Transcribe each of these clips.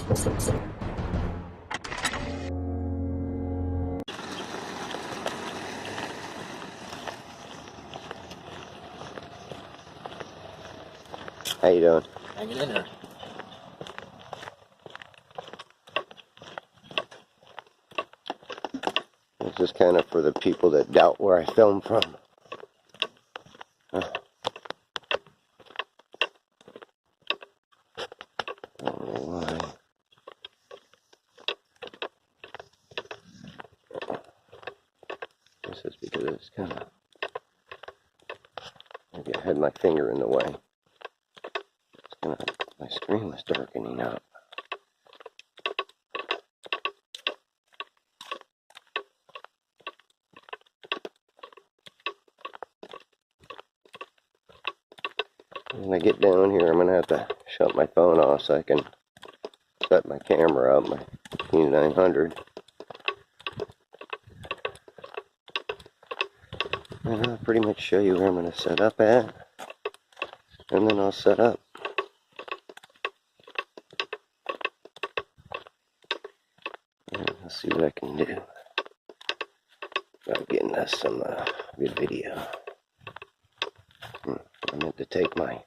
How you doing? Hanging in there. This is kind of for the people that doubt where I film from. I don't know why. This is because it's kind of... Maybe I had my finger in the way. It's kind of... My screen was darkening up. When I get down here, I'm going to have to shut my phone off so I can set my camera up, my E900. And I'll pretty much show you where I'm going to set up at. And then I'll set up. And I'll see what I can do about getting us some good video. I meant to take my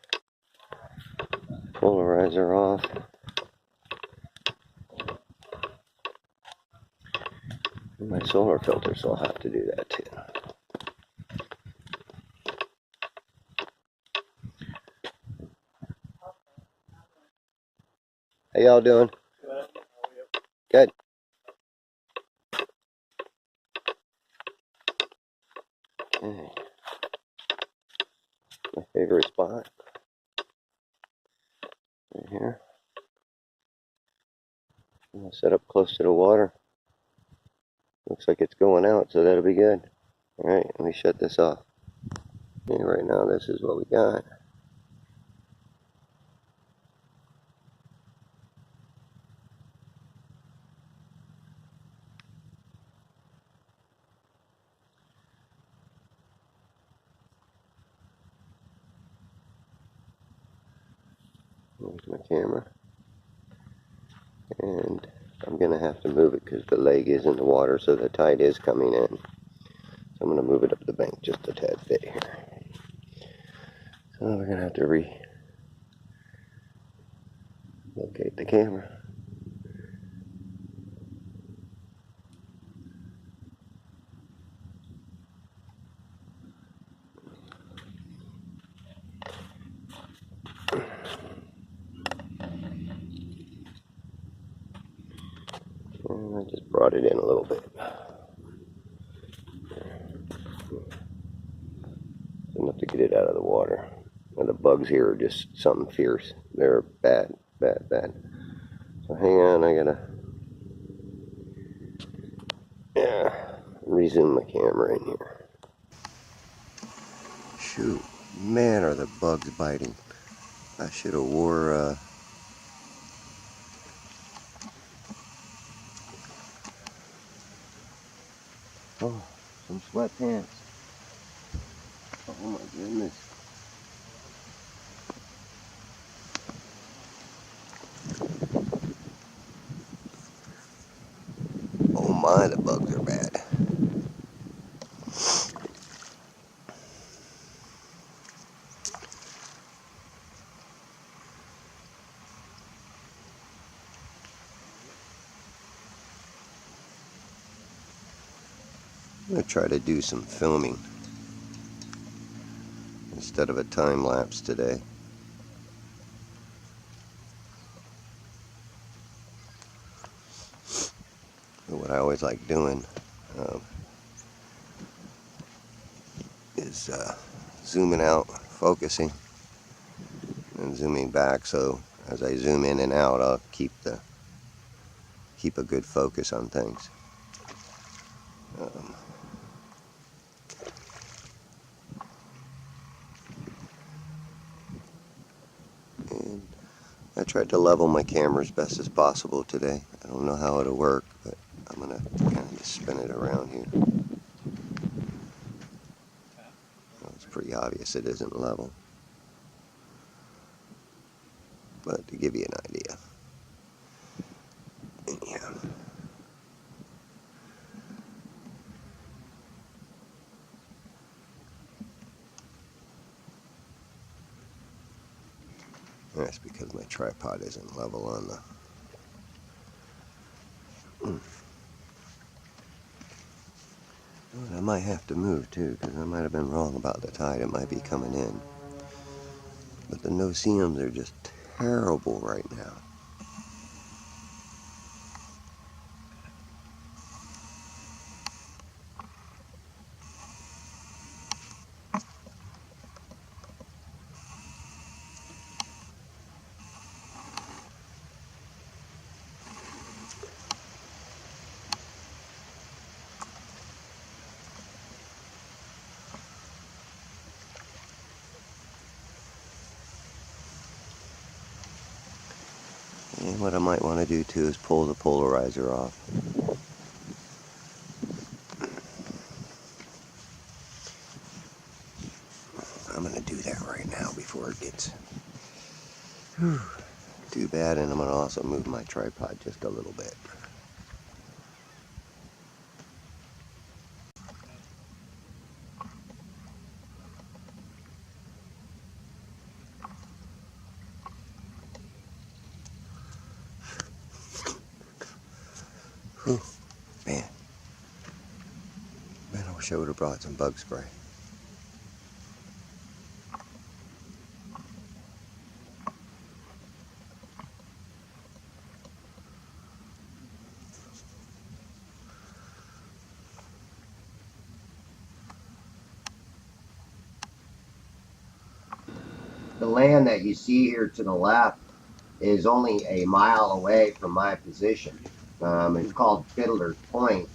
polarizer off. And my solar filter, so I'll have to do that too. How y'all doing? Good. Okay. My favorite spot. Right here. I'm gonna set up close to the water. Looks like it's going out, so that'll be good. Alright, let me shut this off. Okay, right now this is what we got. There's my camera. And I'm going to have to move it because the leg is in the water, so the tide is coming in. So I'm going to move it up the bank just a tad bit here. So we're going to have to relocate the camera. And I just brought it in a little bit. Enough to get it out of the water. And the bugs here are just something fierce. They're bad, bad, bad. So hang on, I gotta resume my camera in here. Shoot, man, are the bugs biting. I should have wore some sweatpants. Oh my goodness. Oh my, the bugs are bad. I'm going to try to do some filming instead of a time lapse today. But what I always like doing is zooming out, focusing, and zooming back. So as I zoom in and out, I'll keep a good focus on things. And I tried to level my camera as best as possible today. I don't know how it'll work, but I'm going to kind of just spin it around here. Well, it's pretty obvious it isn't level. But to give you an idea. That's because my tripod isn't level on the... I might have to move too, because I might have been wrong about the tide. It might be coming in. But the no-see-ums are just terrible right now. And what I might want to do too is pull the polarizer off. I'm going to do that right now before it gets too bad, and I'm going to also move my tripod just a little bit. Whew, man, I wish I would have brought some bug spray. The land that you see here to the left is only a mile away from my position. It's called Fiddler's Point,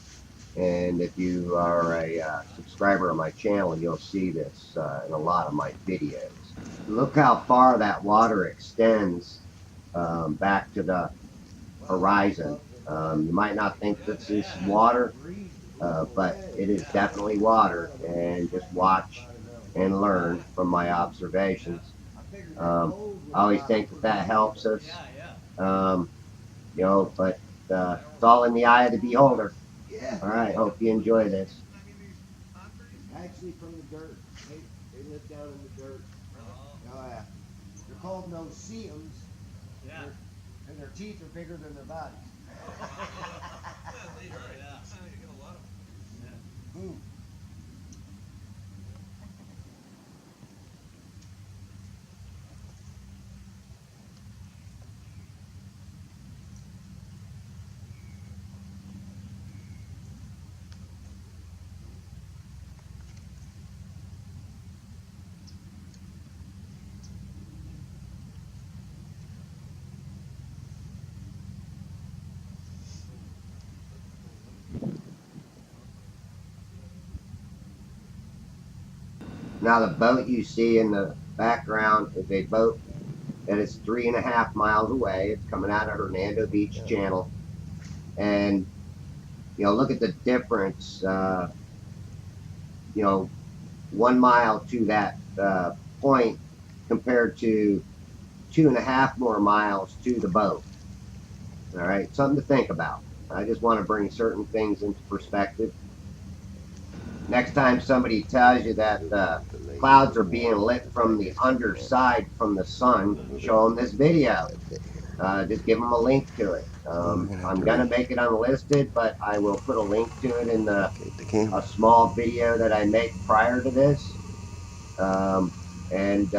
and if you are a subscriber of my channel, you'll see this in a lot of my videos. Look how far that water extends back to the horizon. You might not think this is water, but it is definitely water, and just watch and learn from my observations. I always think that helps us, but it's all in the eye of the beholder. All right, hope you enjoy this. Actually, from the dirt. They live down in the dirt. Oh, yeah. They're called no-see-ums. Yeah. And their teeth are bigger than their bodies. Boom. Now the boat you see in the background is a boat that is 3.5 miles away. It's coming out of Hernando Beach Channel. And, look at the difference, 1 mile to that point compared to 2.5 more miles to the boat. All right, something to think about. I just want to bring certain things into perspective. Next time somebody tells you that clouds are being lit from the underside from the sun, show them this video. Just give them a link to it. I'm going to make it unlisted, but I will put a link to it in a small video that I make prior to this. And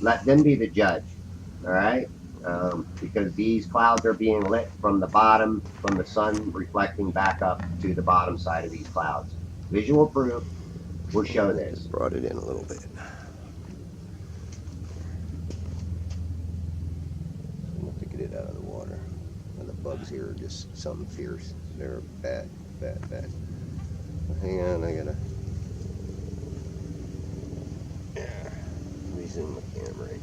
let them be the judge. All right? Because these clouds are being lit from the bottom, from the sun reflecting back up to the bottom side of these clouds. Visual proof will show this. Just brought it in a little bit. I'm going to get it out of the water. And the bugs here are just something fierce. They're bad. Hang on, I gotta resume the camera right here.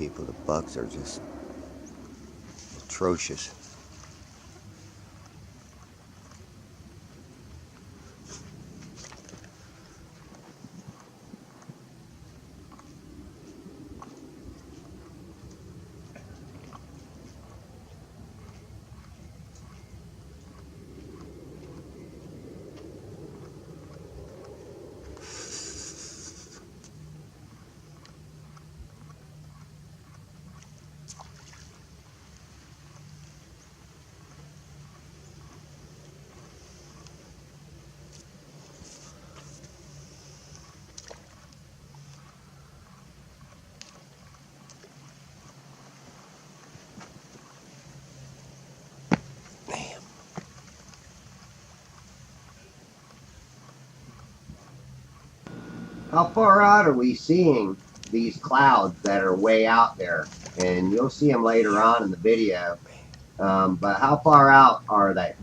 people. The bugs are just atrocious. How far out are we seeing these clouds that are way out there? And you'll see them later on in the video. But how far out are they?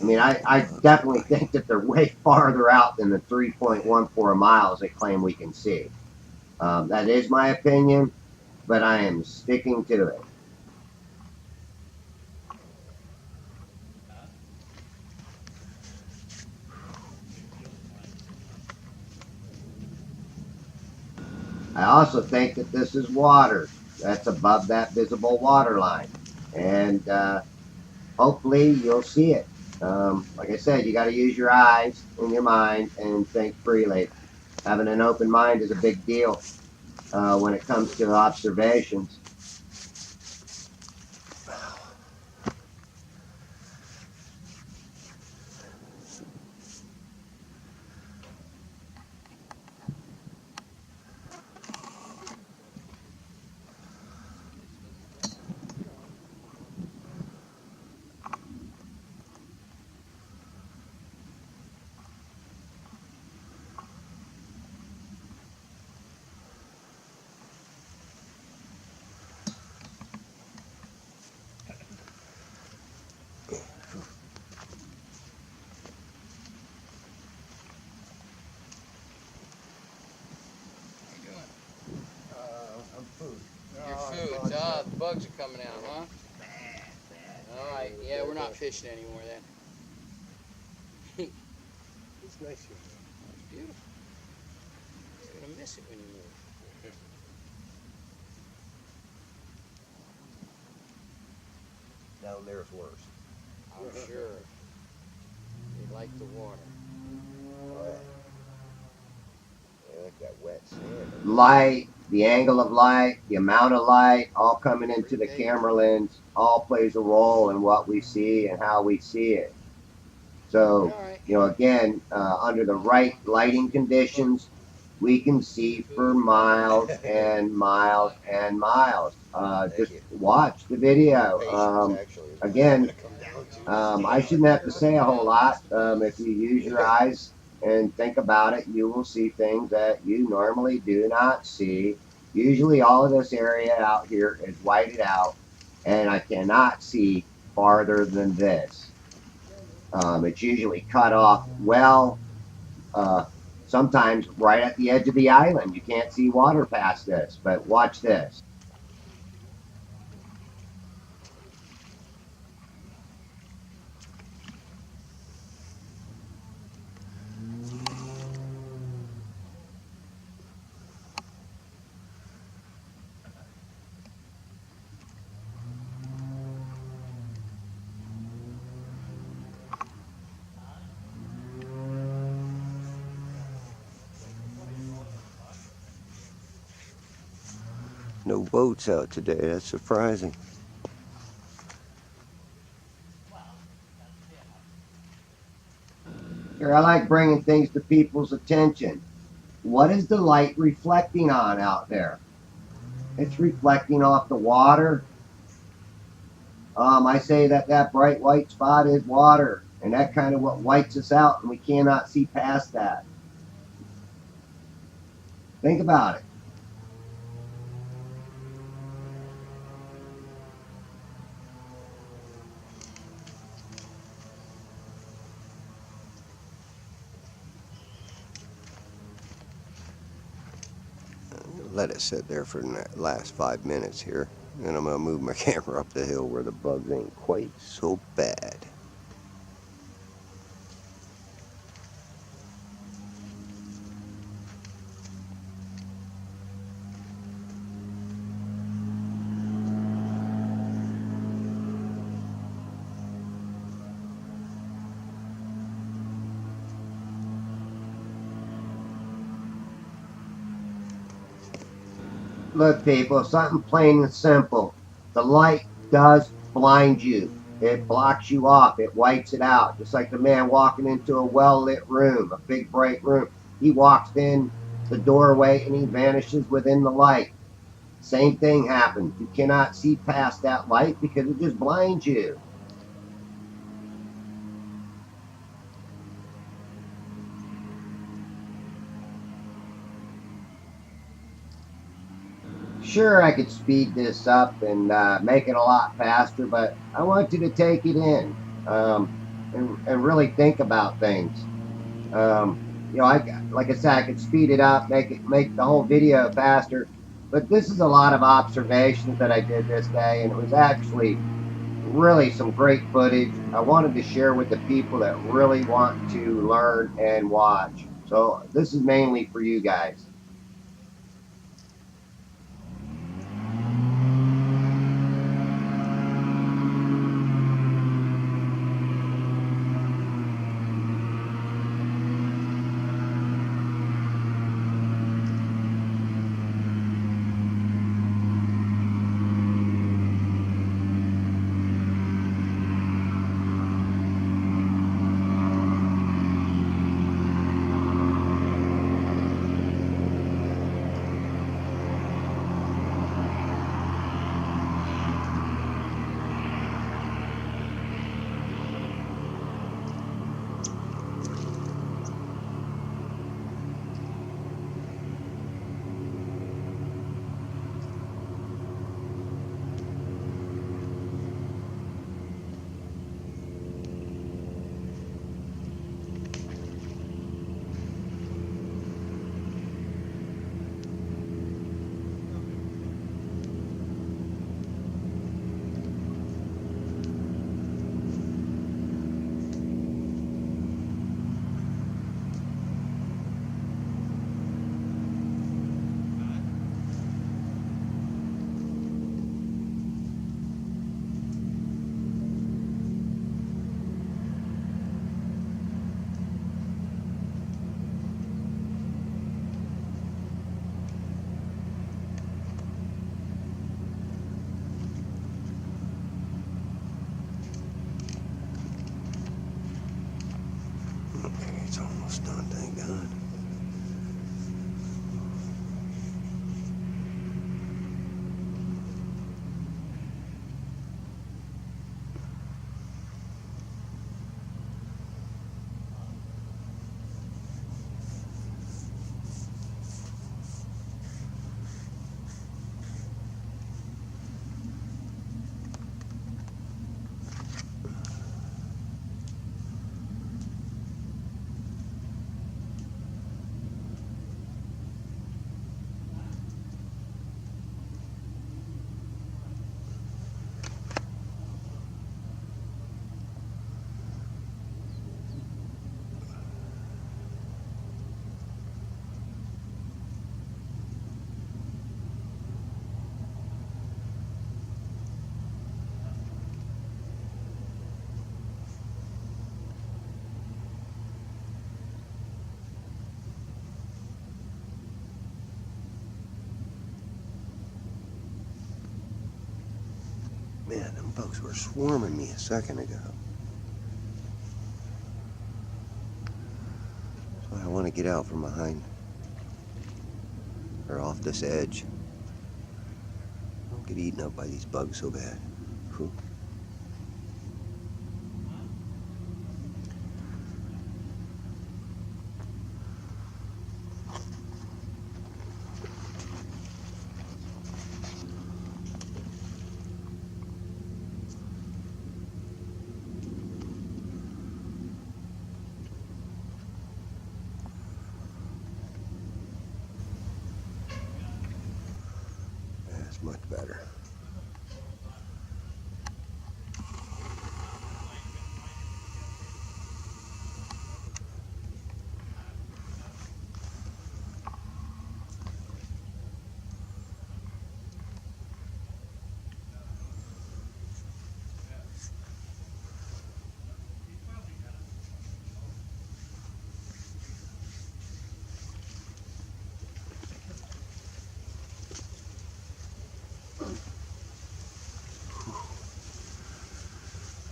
I mean, I definitely think that they're way farther out than the 3.14 miles they claim we can see. That is my opinion, but I am sticking to it. I also think that this is water that's above that visible water line. And hopefully you'll see it. Like I said, you got to use your eyes and your mind and think freely. Having an open mind is a big deal when it comes to observations. Your food. The bugs are coming out, huh? Alright, yeah, we're not fishing anymore then. It's nice here. It's beautiful. You're gonna miss it when you move. Down there's worse. I'm sure. They like the water. I like that wet sand. Light, the angle of light, the amount of light, all coming into the camera lens, all plays a role in what we see and how we see it. So, again, under the right lighting conditions, we can see for miles and miles and miles. Just watch the video. Again, I shouldn't have to say a whole lot. If you use your eyes and think about it, you will see things that you normally do not see. Usually all of this area out here is whited out, and I cannot see farther than this. It's usually cut off well, sometimes right at the edge of the island. You can't see water past this, but watch this. No boats out today. That's surprising. Here, I like bringing things to people's attention. What is the light reflecting on out there? It's reflecting off the water. I say that that bright white spot is water, and that kind of what whites us out, and we cannot see past that. Think about it. let it sit there for the last 5 minutes here. Then I'm going to move my camera up the hill where the bugs ain't quite so bad. Look, people, something plain and simple. The light does blind you. It blocks you off. It whites it out. Just like the man walking into a well-lit room, a big bright room. He walks in the doorway and he vanishes within the light. Same thing happens. You cannot see past that light because it just blinds you. Sure, I could speed this up and make it a lot faster, but I want you to take it in and really think about things. Like I said, I could speed it up, make the whole video faster, but this is a lot of observations that I did this day, and it was actually really some great footage. I wanted to share with the people that really want to learn and watch. So this is mainly for you guys. It's almost done, thank God. Man, them bugs were swarming me a second ago. So I want to get out from behind or off this edge. Don't get eaten up by these bugs so bad. Whew. Much better.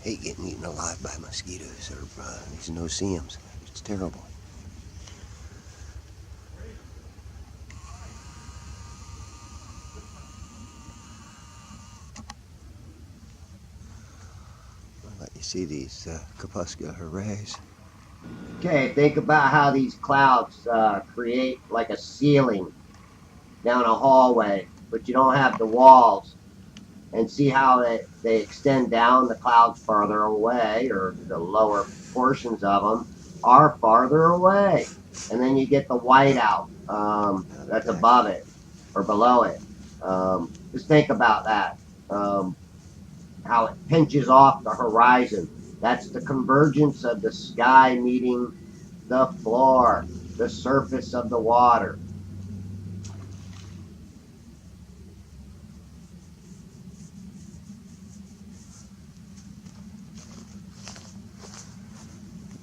Hate getting eaten alive by mosquitoes or these no-see-ums. It's terrible. I'll let you see these Kapuska hoorays. Okay, think about how these clouds create like a ceiling down a hallway, but you don't have the walls. And see how they extend down the clouds farther away, or the lower portions of them are farther away. And then you get the whiteout that's above it or below it. Just think about that. How it pinches off the horizon. That's the convergence of the sky meeting the floor, the surface of the water.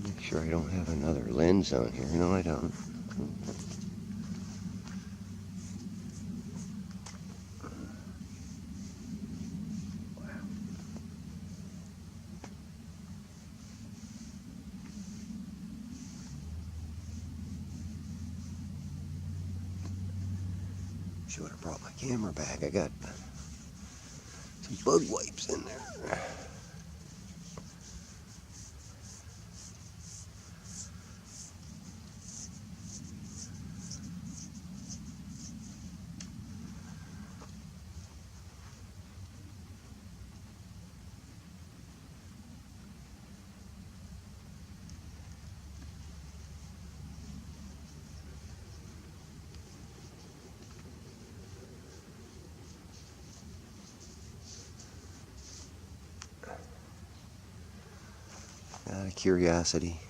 Make sure I don't have another lens on here. No, I don't. Should have brought my camera back. I got some bug wipes in there. Out of curiosity,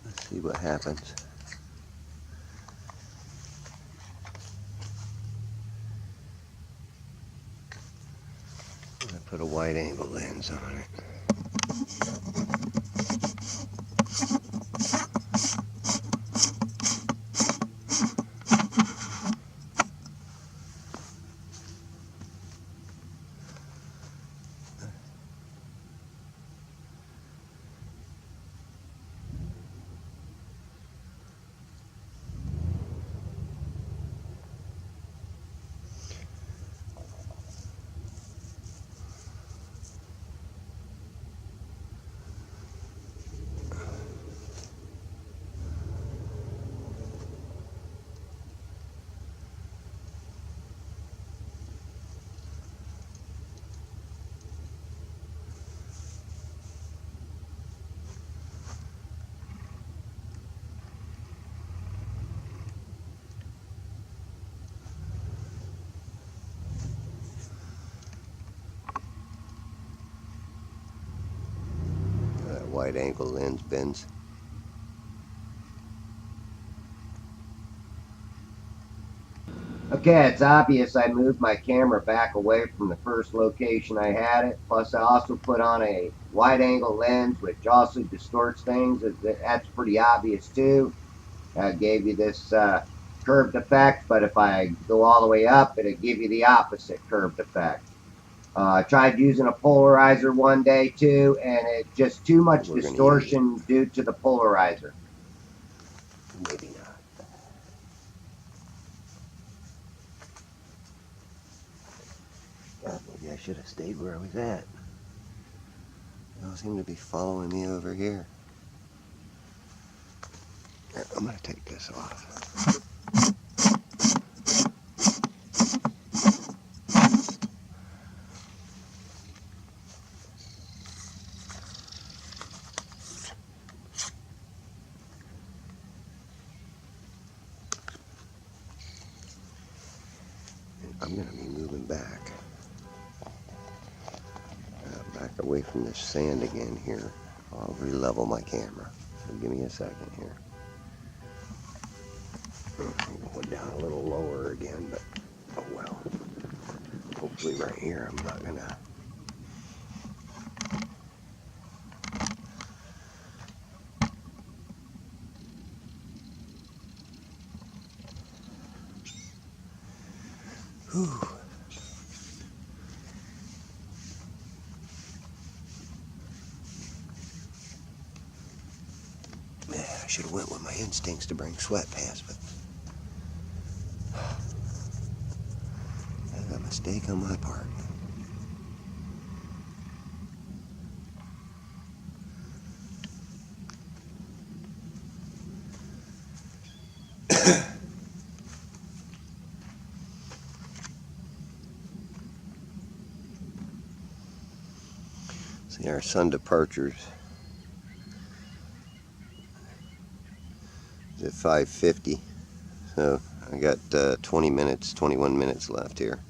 let's see what happens. I'm gonna put a wide angle lens on it. Wide angle lens bends. Okay, it's obvious I moved my camera back away from the first location I had it. Plus, I also put on a wide angle lens, which also distorts things. That's pretty obvious too. Gave you this curved effect, but if I go all the way up, it'll give you the opposite curved effect. I tried using a polarizer one day too, and it's just too much distortion due to the polarizer. Maybe not. God, maybe I should have stayed where I was at. Y'all seem to be following me over here. I'm gonna take this off. I'm back away from this sand again here. I'll re-level my camera. So give me a second here. I'm going down a little lower again, but oh well. Hopefully right here I'm not gonna. Whew. Man, I should have went with my instincts to bring sweatpants, but that's a mistake on my part. See, our sun departures is at 5:50, so I got 20 minutes, 21 minutes left here.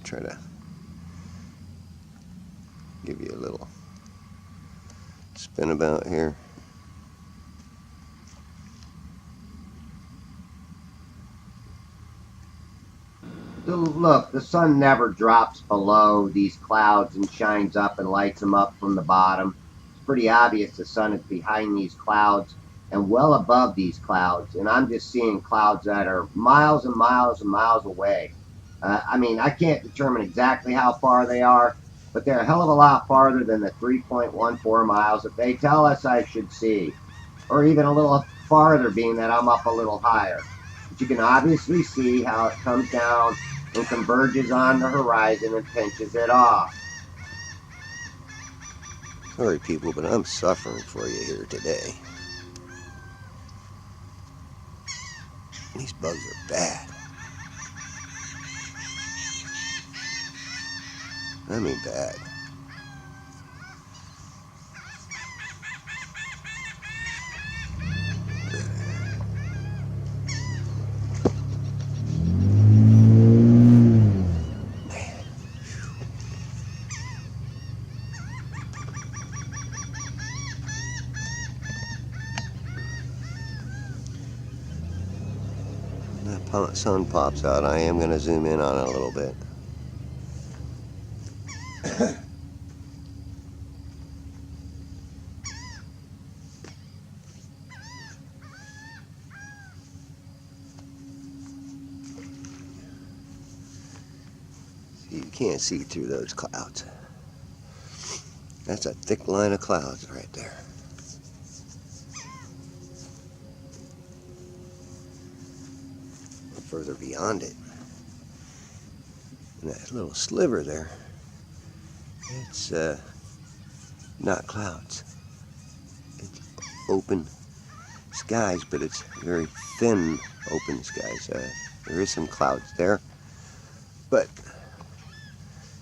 Try to give you a little spin about here. Look, the sun never drops below these clouds and shines up and lights them up from the bottom. It's pretty obvious the sun is behind these clouds and well above these clouds, and I'm just seeing clouds that are miles and miles and miles away. I mean, I can't determine exactly how far they are, but they're a hell of a lot farther than the 3.14 miles that they tell us I should see, or even a little farther, being that I'm up a little higher. But you can obviously see how it comes down and converges on the horizon and pinches it off. Sorry, people, but I'm suffering for you here today. These bugs are bad. I mean bad. When that sun pops out, I am going to zoom in on it a little bit. You can't see through those clouds. That's a thick line of clouds right there. Further beyond it, and that little sliver there, it's not clouds. It's open skies, but it's very thin open skies. There is some clouds there, but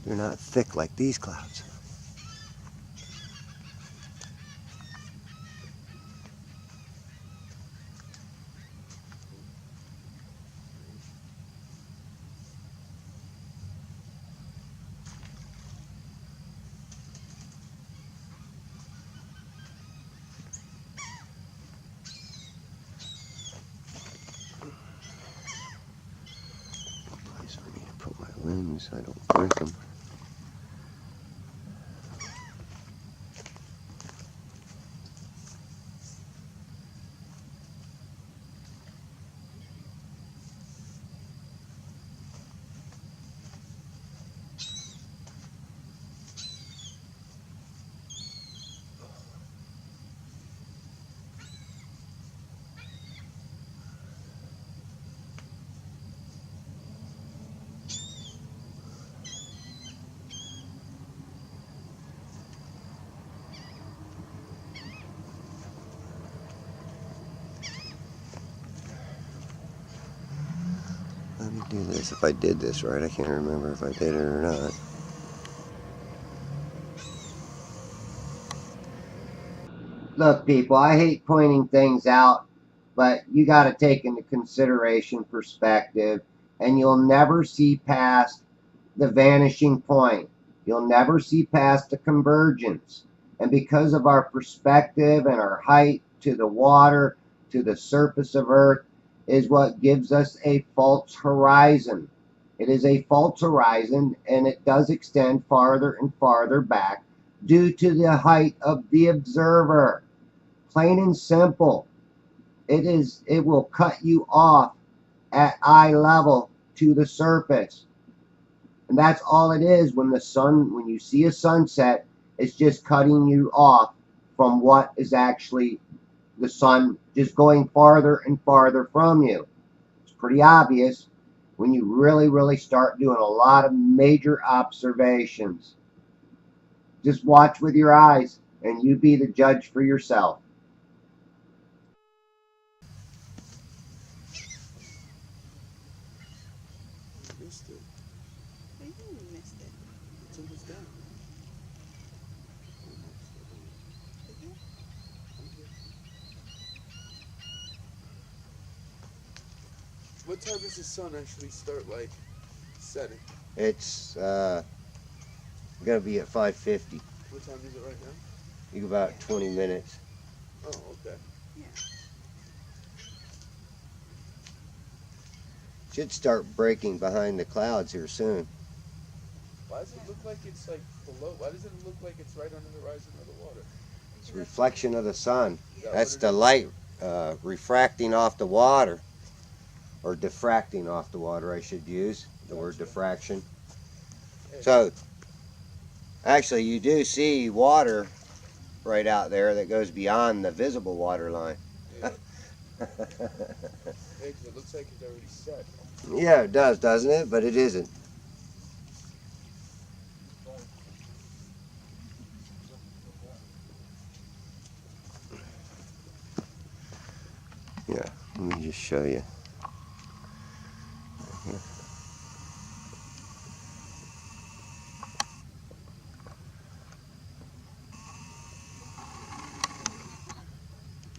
they're not thick like these clouds. Place for me to put my lens so I don't break them. Let me do this. If I did this right, I can't remember if I did it or not. Look, people, I hate pointing things out, but you got to take into consideration perspective and you'll never see past the vanishing point. You'll never see past the convergence. And because of our perspective and our height to the water, to the surface of Earth, is what gives us a false horizon. It is a false horizon, and it does extend farther and farther back due to the height of the observer. Plain and simple. It will cut you off at eye level to the surface. And that's all it is. When you see a sunset, it's just cutting you off from what is actually the sun, just going farther and farther from you. It's pretty obvious when you really start doing a lot of major observations. Just watch with your eyes, and you be the judge for yourself. Missed it. What do you mean we missed it? It's almost done. Is it? What time does the sun actually start, like, setting? It's gonna be at 5:50. What time is it right now? You about 20 minutes. Oh, okay. Yeah. Should start breaking behind the clouds here soon. Why does it look like it's, like, below? Why does it look like it's right on the horizon of the water? It's a reflection of the sun. Is that That's what it the is? light refracting off the water, or diffracting off the water, I should use the word diffraction. So actually you do see water right out there that goes beyond the visible water line. Yeah. Yeah, 'cause it looks like it's already set. Yeah, it does, doesn't it? But it isn't. Yeah, let me just show you.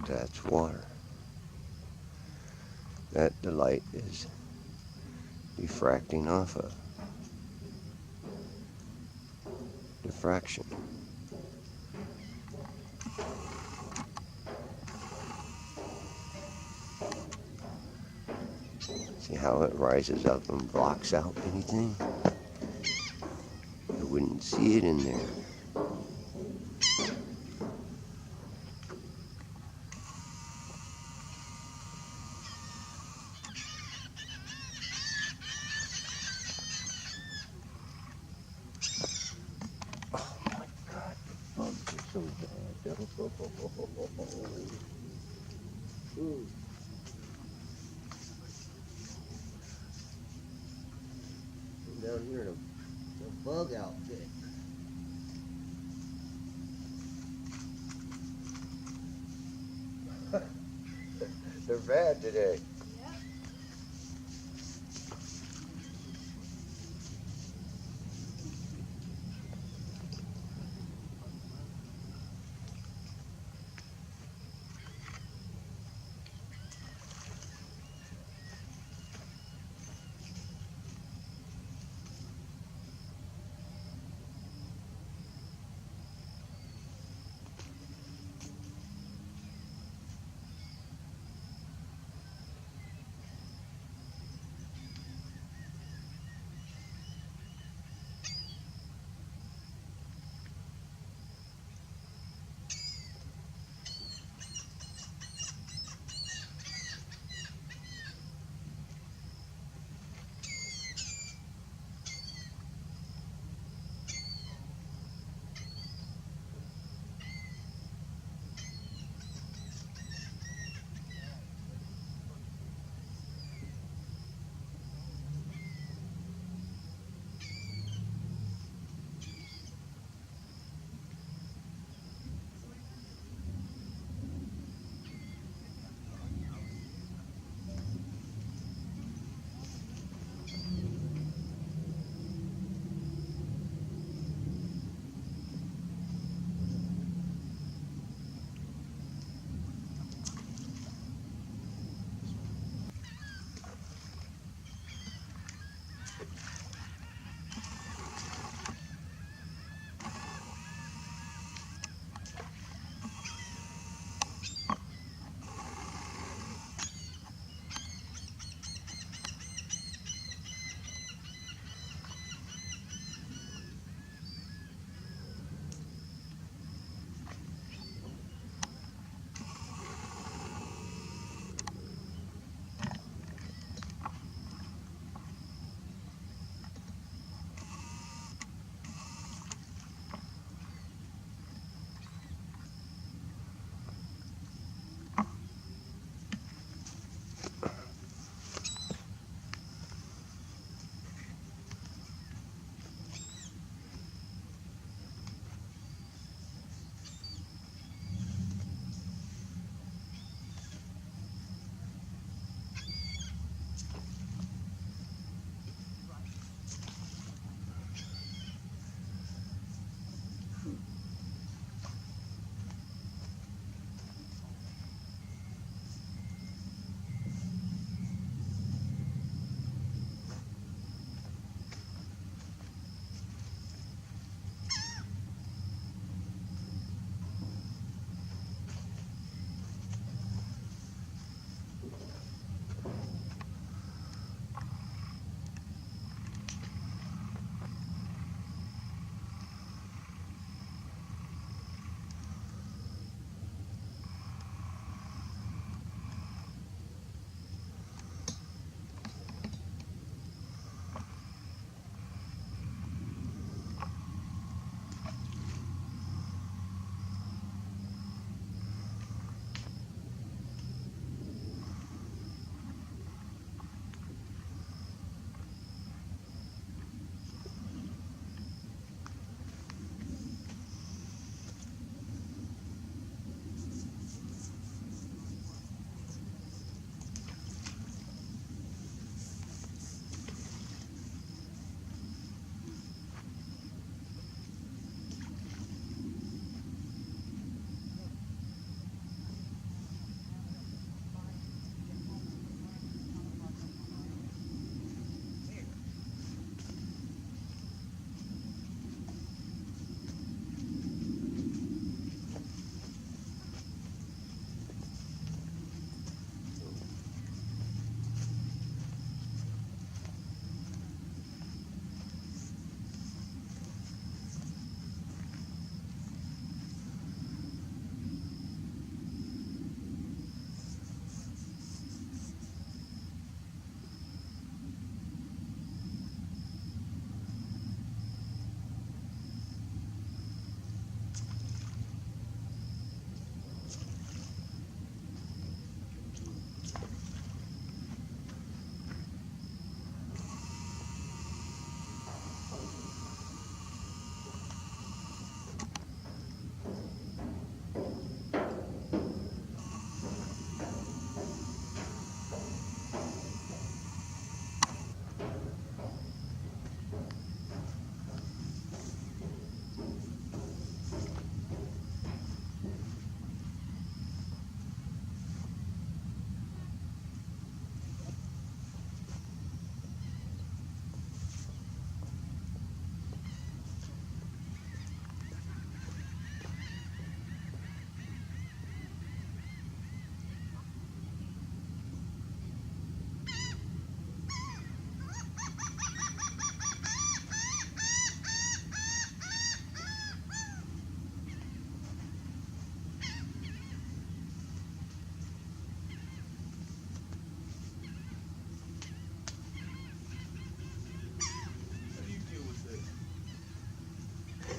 That's water. That the light is diffracting off of. Diffraction. See how it rises up and blocks out anything? You wouldn't see it in there. Oh my God, the bugs are so bad. Ooh. I'm down here in a bug outfit. They're bad today. Yep.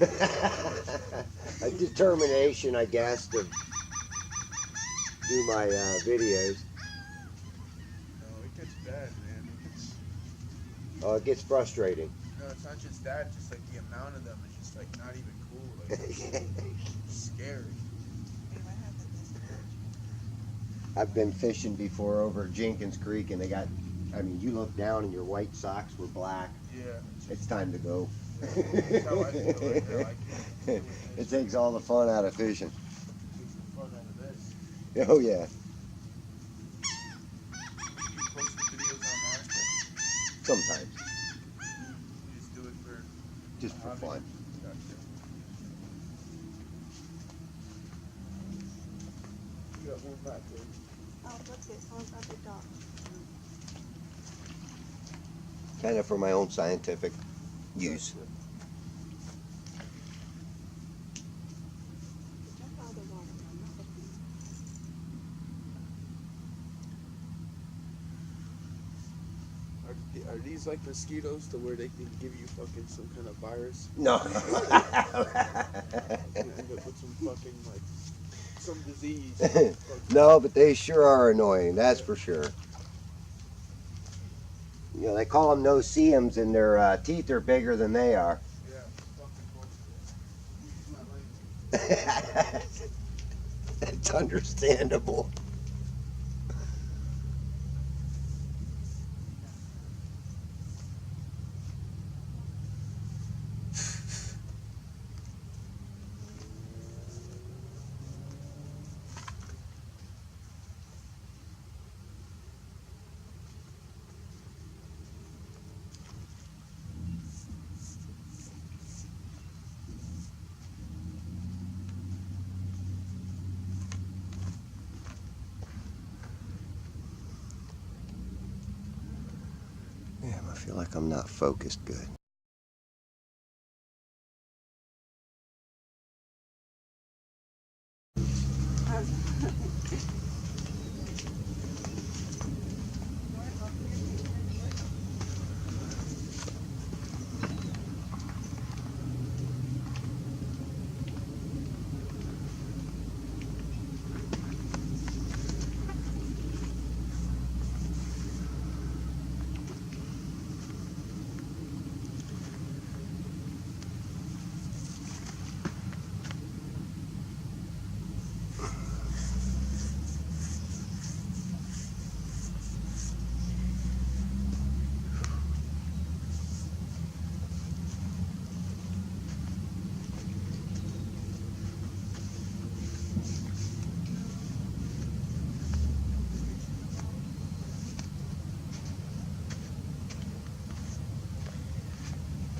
A determination, I guess, to do my videos. No, it gets bad, man. It gets. Oh, it gets frustrating. No, it's not just that. Just like the amount of them is just like not even cool. Like it's scary. We might have to discourage you. I've been fishing before over Jenkins Creek, and they got. I mean, you look down and your white socks were black. Yeah. It's time to go. That's how I feel right now. I can't deal with It this. takes all the fun out of fishing. Takes the fun out of this. Oh yeah, You post the videos online. sometimes You just do it for just for hobby. fun. Gotcha. You got one back there. Oh, what's it? Someone's got the dog. Kind of for my own scientific use. Jump out of the water. I'm not looking. Are these like mosquitoes to where they can give you fucking some kind of virus? No. You end up with some fucking like some disease. No, but they sure are annoying. That's for sure. You know, they call them no-see-ums, and their teeth are bigger than they are. Yeah, fucking bullshit. It's understandable. Damn, I feel like I'm not focused good.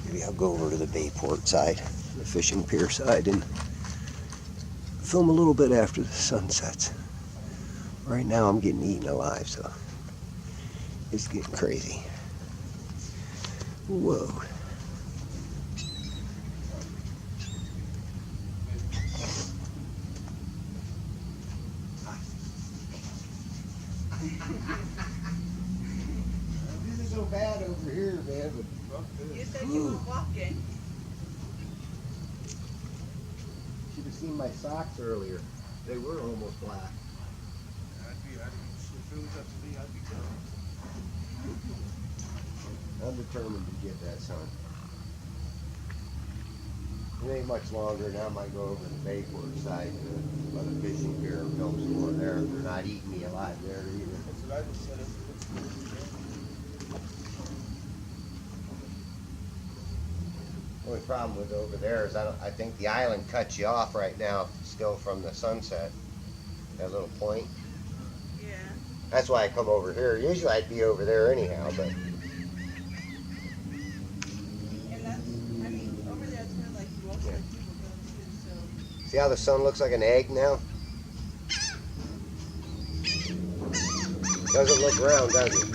Maybe I'll go over to the Bayport side, the fishing pier side, and film a little bit after the sun sets. Right now I'm getting eaten alive, so it's getting crazy. Whoa. This is so bad over here, man, but You said you were walking. should have seen my socks earlier. They were almost black. If it was up to me, I'd be gone. I'm determined to get that sun. It ain't much longer, now I might go over to the Bayport side by the fishing pier and film some more there. They're not eating me alive there either. That's what I just said. Only problem with over there is I think the island cuts you off right now still from the sunset. That little point. Yeah. That's why I come over here. Usually I'd be over there anyhow, but And that's, I mean, over there it's where like most of the people go to, so. see how the sun looks like an egg now? Doesn't look round, does it?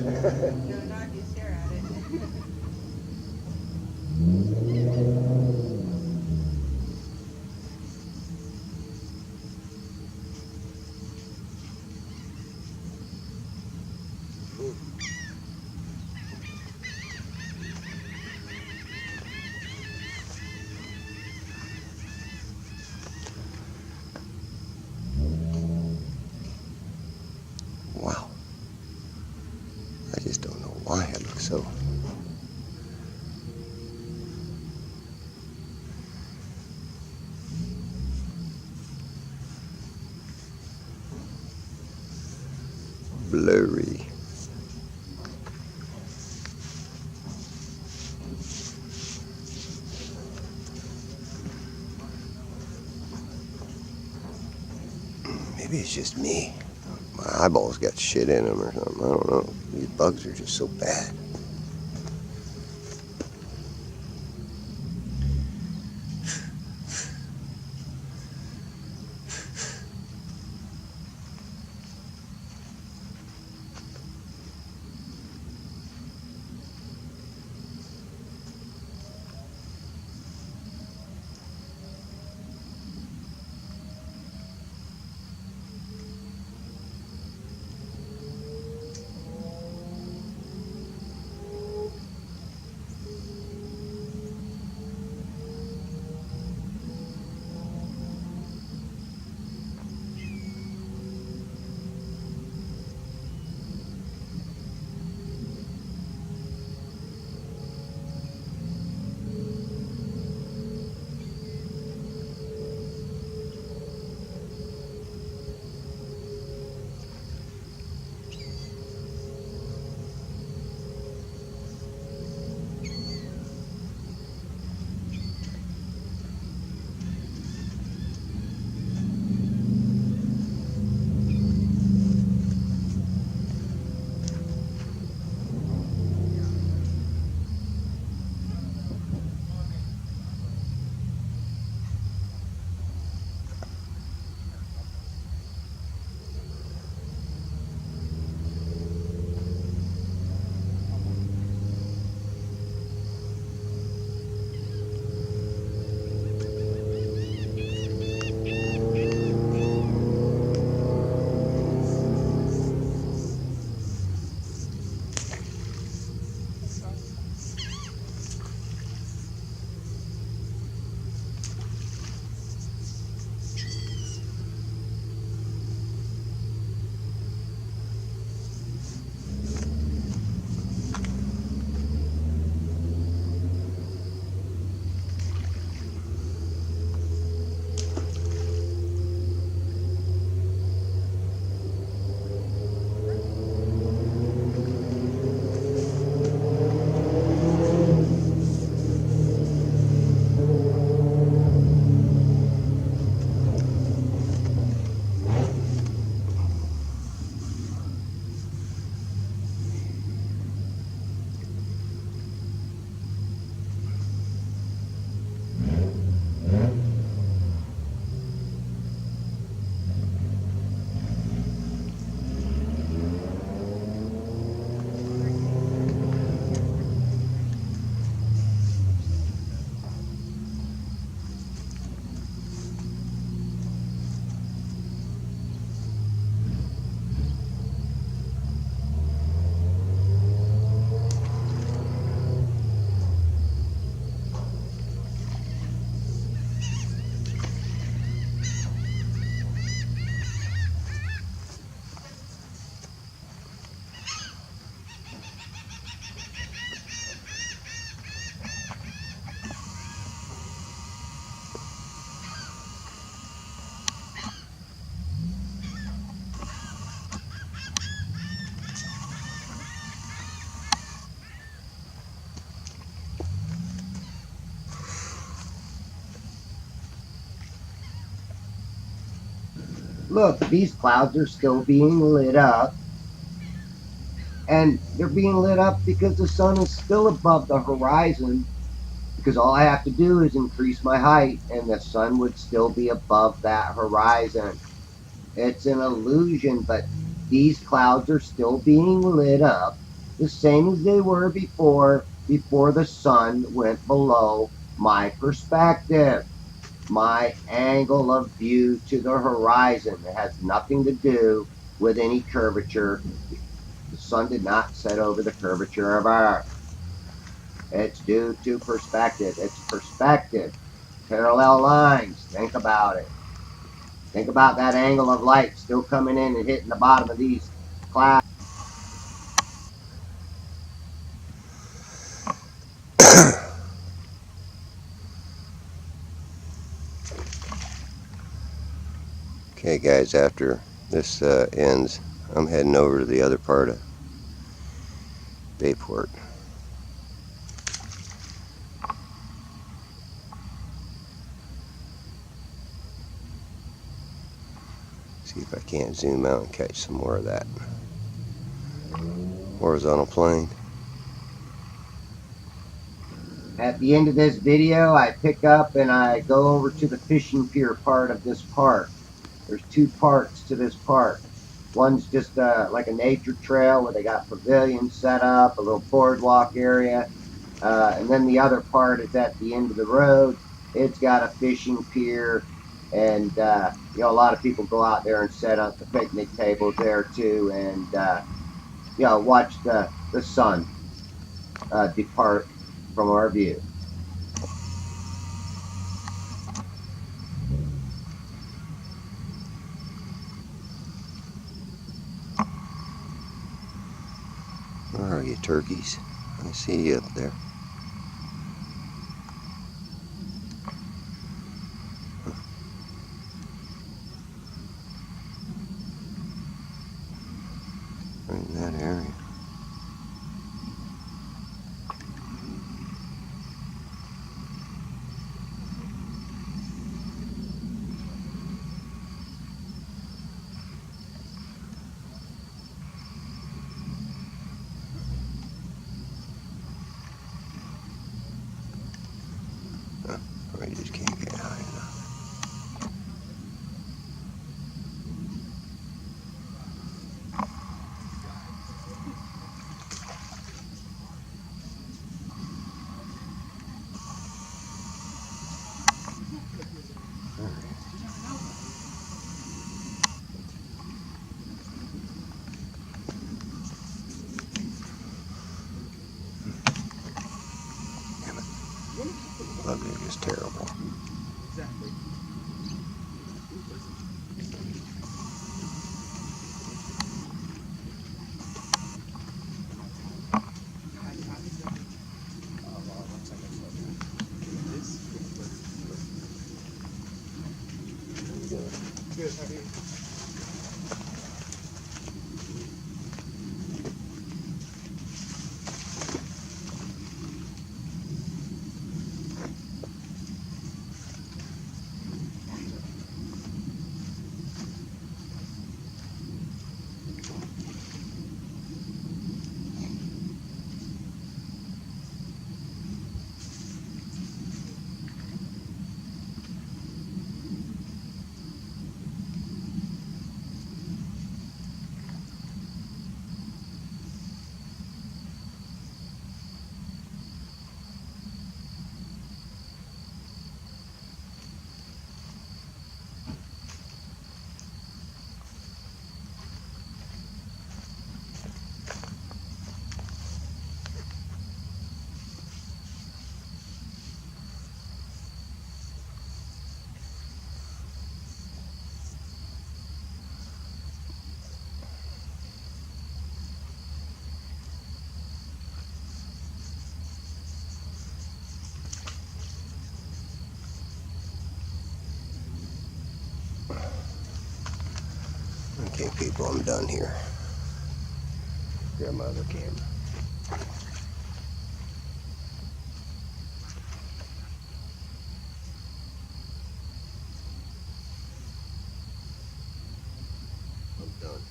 No, not if you stare at it. blurry. Maybe it's just me. My eyeballs got shit in them or something. I don't know. These bugs are just so bad. Look, these clouds are still being lit up, and they're being lit up because the sun is still above the horizon. Because all I have to do is increase my height, and the sun would still be above that horizon. It's an illusion, but these clouds are still being lit up the same as they were before the sun went below my perspective, my angle of view to the horizon. It has nothing to do with any curvature. The sun did not set over the curvature of Earth. It's due to perspective. It's perspective. Parallel lines. Think about it. Think about that angle of light still coming in and hitting the bottom of these clouds. Okay, guys, after this ends, I'm heading over to the other part of Bayport. See if I can't zoom out and catch some more of that horizontal plane. At the end of this video, I pick up and I go over to the fishing pier part of this park. There's two parts to this park. One's just like a nature trail where they got pavilions set up, a little boardwalk area. And then the other part is at the end of the road. It's got a fishing pier, and a lot of people go out there and set up the picnic tables there too, and watch the sun depart from our view. Where are you, turkeys? I see you up there. Right in that area. I just can't get high enough. Damn it. Bugs are just terrible. Exactly. Good, how are you? Okay, people, I'm done here. Grab my other camera. I'm done.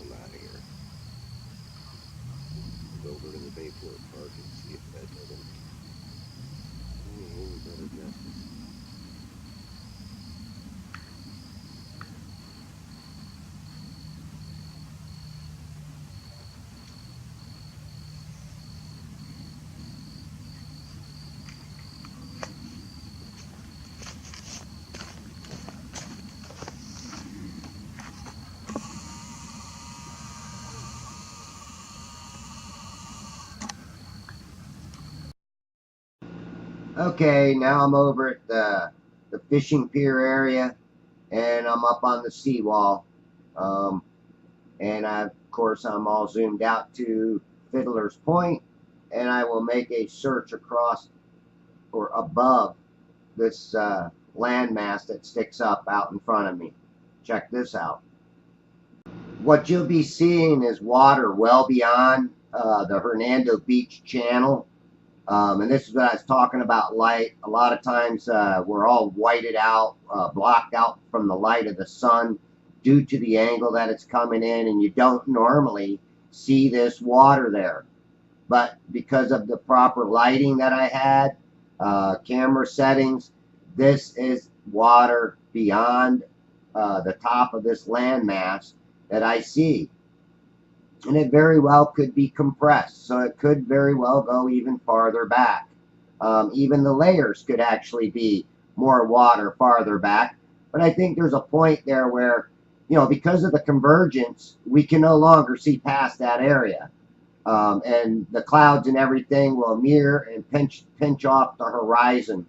I'm out of here. Go over to the Bayport Park and see if that doesn't do me any better justice. Okay, now I'm over at the the fishing pier area, and I'm up on the seawall. And of course, I'm all zoomed out to Fiddler's Point, and I will make a search across or above this landmass that sticks up out in front of me. Check this out. What you'll be seeing is water well beyond the Hernando Beach channel. And this is what I was talking about light. A lot of times we're all whited out, blocked out from the light of the sun due to the angle that it's coming in, and you don't normally see this water there. But because of the proper lighting that I had, camera settings, this is water beyond the top of this landmass that I see. And it very well could be compressed, so it could very well go even farther back. Even the layers could actually be more water farther back. But I think there's a point there where, you know, because of the convergence, we can no longer see past that area. And the clouds and everything will mirror and pinch off the horizon.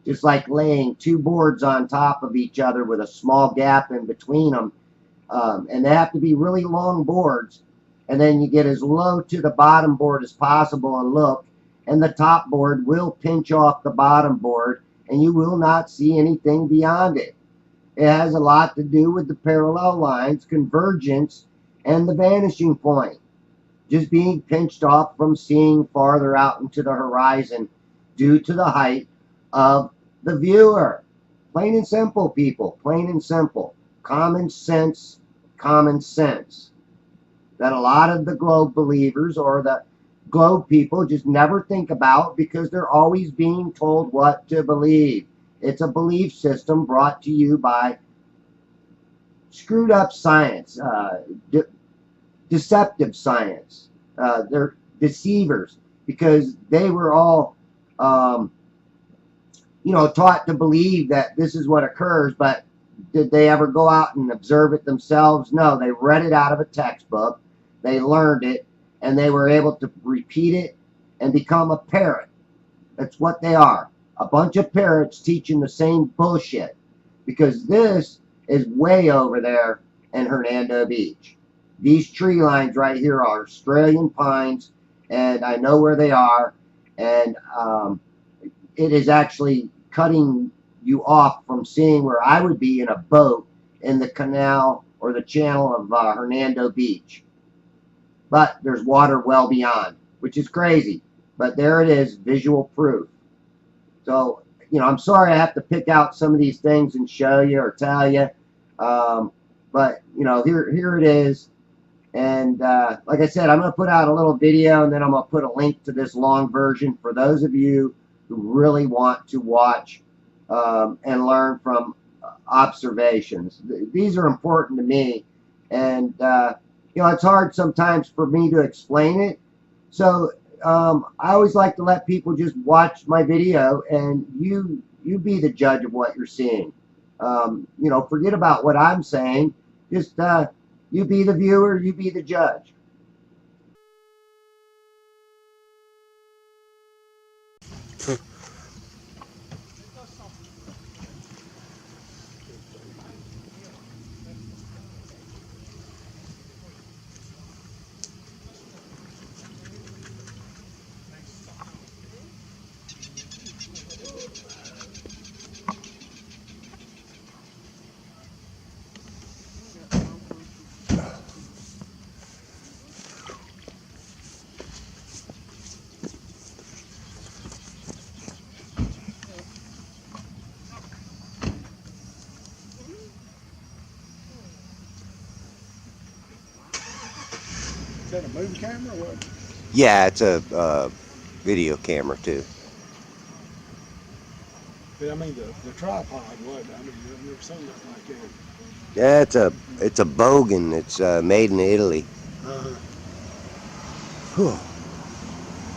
Just like laying two boards on top of each other with a small gap in between them. And they have to be really long boards. And then you get as low to the bottom board as possible and look. And the top board will pinch off the bottom board. And you will not see anything beyond it. It has a lot to do with the parallel lines, convergence, and the vanishing point. Just being pinched off from seeing farther out into the horizon due to the height of the viewer. Plain and simple, people. Plain and simple. Common sense. Common sense. That a lot of the globe believers or the globe people just never think about because they're always being told what to believe. It's a belief system brought to you by screwed up science, deceptive science. They're deceivers because they were all, you know, taught to believe that this is what occurs, but did they ever go out and observe it themselves? No, they read it out of a textbook, they learned it, and they were able to repeat it and become a parrot. That's what they are. A bunch of parrots teaching the same bullshit. Because this is way over there in Hernando Beach. These tree lines right here are Australian pines, and I know where they are, and it is actually cutting you off from seeing where I would be in a boat in the canal or the channel of Hernando Beach. But there's water well beyond, which is crazy. But there it is, visual proof. So, you know, I'm sorry I have to pick out some of these things and show you or tell you. But, you know, here it is. And like I said, I'm going to put out a little video, and then I'm going to put a link to this long version for those of you who really want to watch and learn from observations. These are important to me. And, you know, it's hard sometimes for me to explain it. So I always like to let people just watch my video, and you be the judge of what you're seeing. You know, forget about what I'm saying. Just you be the viewer, you be the judge. Is that a movie camera or what? Yeah, it's a video camera too. But I mean the tripod, what? I mean, I've never seen nothing like that. Yeah, it's a Bogan. It's made in Italy. Whew.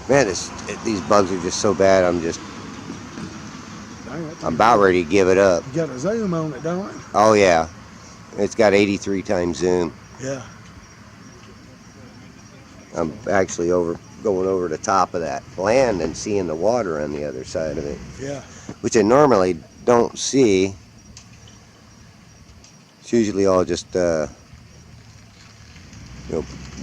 Man, these bugs are just so bad. I'm about ready to give it up. You got a zoom on it, don't it? Oh yeah, it's got 83 times zoom. Yeah. I'm actually going over the top of that land and seeing the water on the other side of it. Yeah. Which I normally don't see, it's usually all just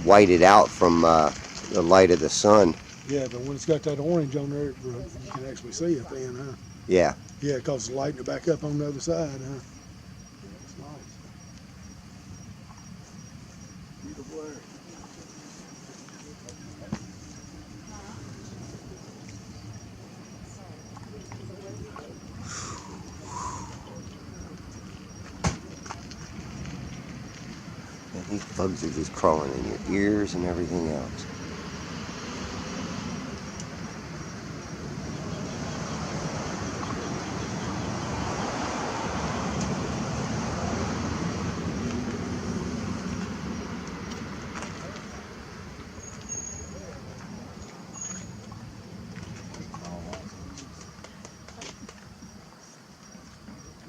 whited out from the light of the sun. Yeah, but when it's got that orange on there, you can actually see it then, huh? Yeah. Yeah, because it's lighting it back up on the other side, huh? That's nice. Beautiful area. And these bugs are just crawling in your ears and everything else.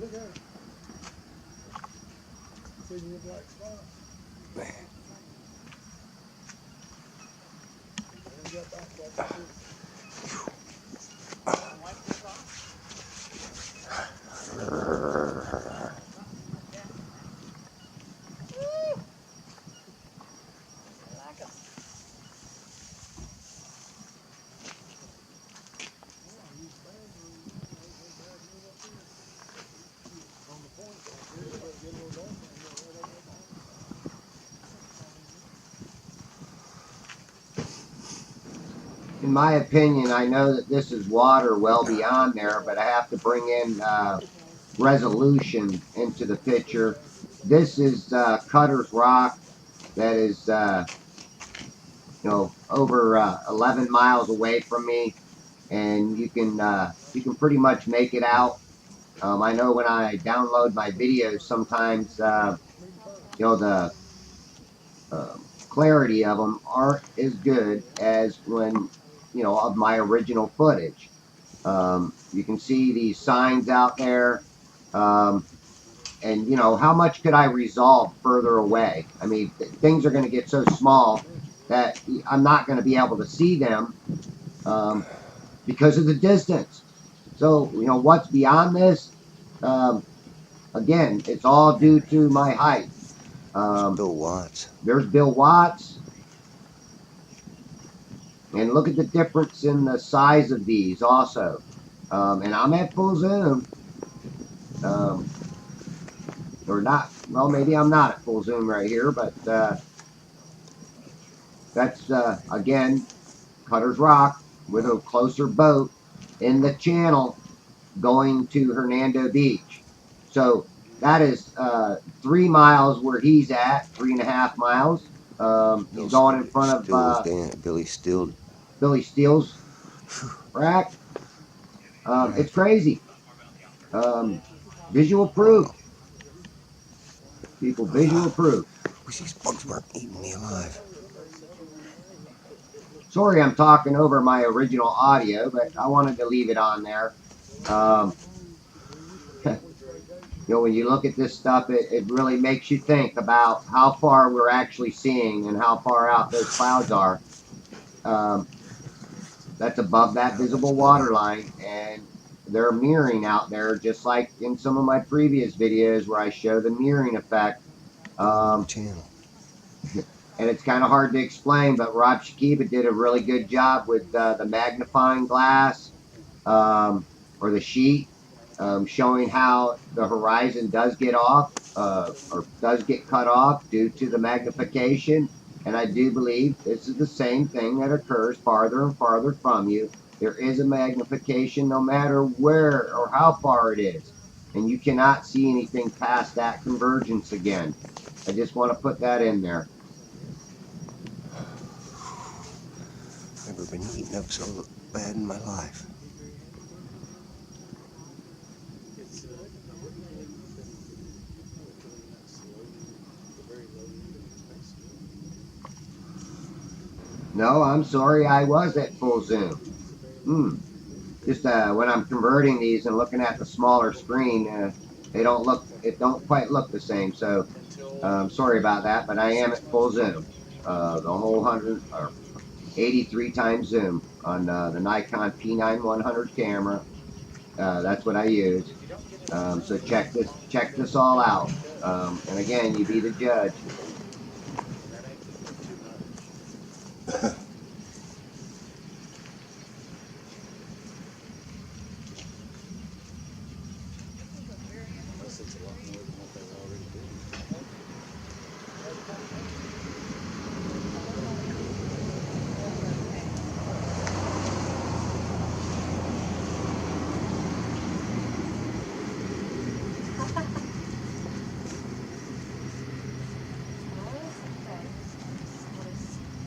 Look at it. See your black spot? Man. And got back too. In my opinion, I know that this is water well beyond there, but I have to bring in resolution into the picture. This is Cutter's Rock that is, over 11 miles away from me, and you can pretty much make it out. I know when I download my videos, sometimes the clarity of them aren't as good as when of my original footage. You can see these signs out there. And how much could I resolve further away? I mean, things are going to get so small that I'm not going to be able to see them because of the distance. So what's beyond this? Um, Again, it's all due to my height. Bill Watts. There's Bill Watts, and look at the difference in the size of these also. And I'm at full zoom. Um, or not. Well, maybe I'm not at full zoom right here, but that's again Cutter's Rock with a closer boat in the channel going to Hernando Beach. So that is 3 miles where he's at, 3.5 miles. He's going in front of Billy Still. Billy Steele's rack. It's crazy. Um, Visual proof. Wow. People, visual proof. Wish these bugs weren't eating me alive. Sorry I'm talking over my original audio, but I wanted to leave it on there. Um, when you look at this stuff, it really makes you think about how far we're actually seeing and how far out those clouds are. Um, that's above that visible water line, and they're mirroring out there, just like in some of my previous videos where I show the mirroring effect. Channel. And it's kind of hard to explain, but Rob Shakiba did a really good job with the magnifying glass or the sheet, showing how the horizon does get off or does get cut off due to the magnification. And I do believe this is the same thing that occurs farther and farther from you. There is a magnification no matter where or how far it is. And you cannot see anything past that convergence again. I just want to put that in there. Never been eaten up so bad in my life. No, I'm sorry, I was at full zoom. Just when I'm converting these and looking at the smaller screen, it don't quite look the same. So sorry about that, but I am at full zoom. The whole 100 or 83 times zoom on the Nikon P9 100 camera. That's what I use. So check this all out. And again, you be the judge. That ain't too much. This is a very Unless it's a lot more than what they already do.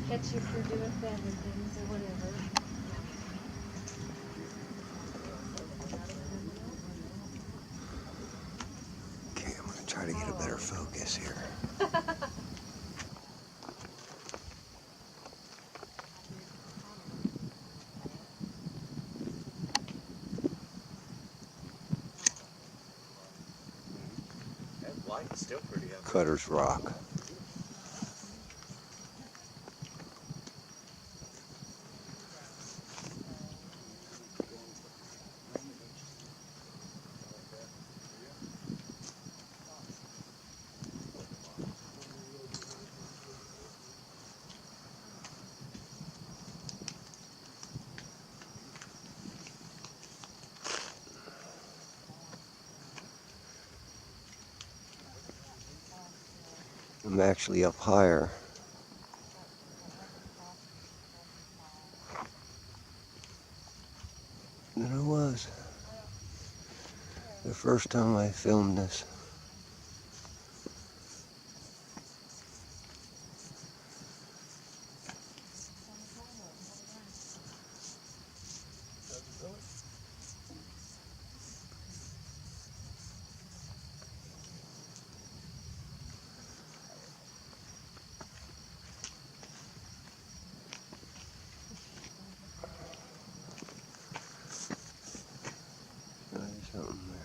Catch you for doing family things or whatever. Okay, I'm gonna try to get a better focus here. That light's still pretty up. Cutter's Rock. I'm actually up higher than I was the first time I filmed this. Try something there.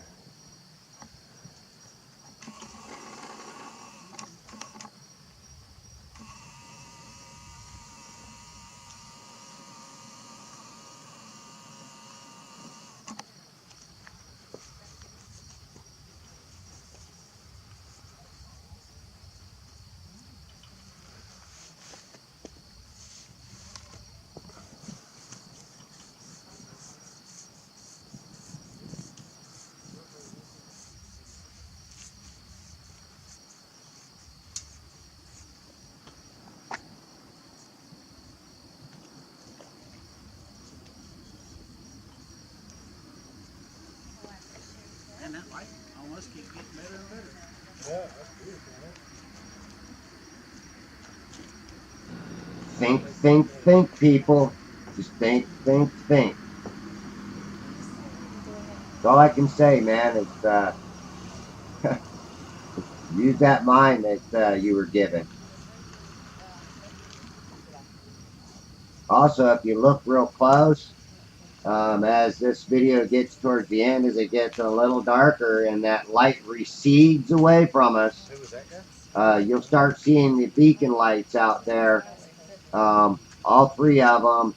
And that light almost keeps getting better and better. Yeah, that's beautiful, man. Think, people. Just think. That's all I can say, man. Is use that mind that you were given. Also, if you look real close, as this video gets towards the end, as it gets a little darker and that light recedes away from us, Who was that guy? you'll start seeing the beacon lights out there. All three of them.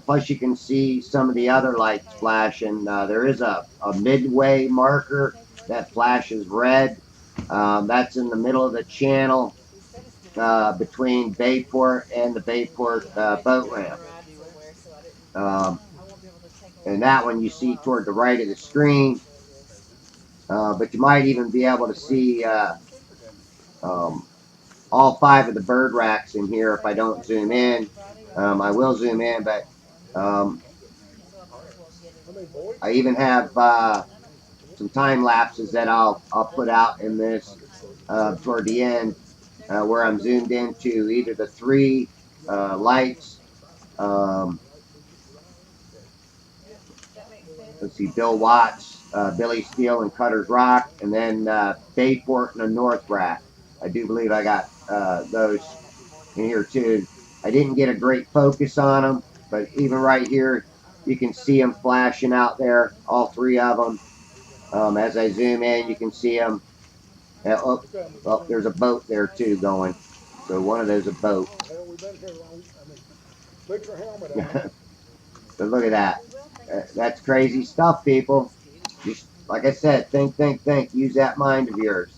Plus, you can see some of the other lights flashing. There is a midway marker that flashes red. That's in the middle of the channel between Bayport and the Bayport boat ramp. Um, and that one you see toward the right of the screen. But you might even be able to see um, all five of the bird racks in here if I don't zoom in. I will zoom in, but um, I even have some time lapses that I'll put out in this toward the end where I'm zoomed into either the three lights. Um, let's see, Bill Watts, Billy Steele, and Cutter's Rock, and then Bayport and the North Rack. I do believe I got those in here too. I didn't get a great focus on them, but even right here, you can see them flashing out there, all three of them. As I zoom in, you can see them. Oh, there's a boat there too going. So one of those a boat. Hell, we've been here long. I mean, put your helmet on. But look at that. That's crazy stuff, people. Just like I said, think, think, think. Use that mind of yours.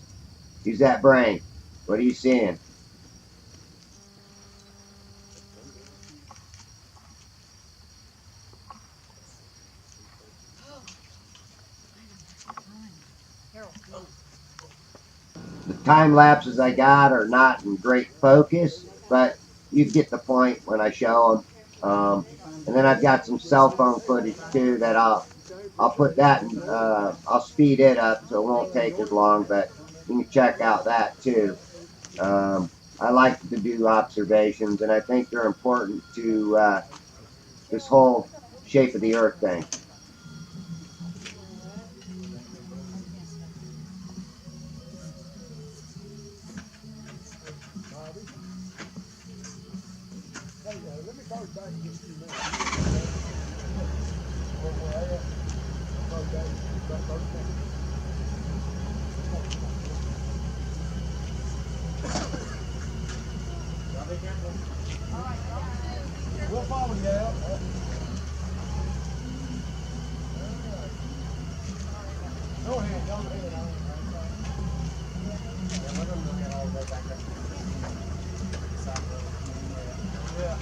Use that brain. What are you seeing? The time lapses I got are not in great focus, but you get the point when I show them. And then I've got some cell phone footage too that I'll put that in, I'll speed it up so it won't take as long, but you can check out that too. I like to do observations, and I think they're important to this whole shape of the earth thing. Hey, let me call you back in just a few minutes. Where I at? I'll call you back in about 30 minutes. Come on, come on, come on. Y'all be careful. We'll follow you out. Go ahead, go ahead. Yeah, we're gonna look at all the way back up. Yeah.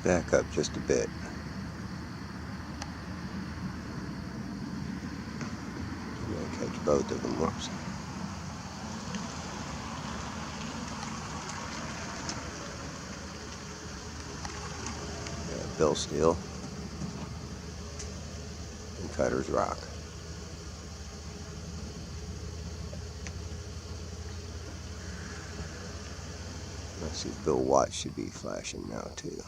Back up just a bit. I'm gonna catch both of them. Whoops. Bill Steel and Cutter's Rock. Let's see, Bill Watts should be flashing now too.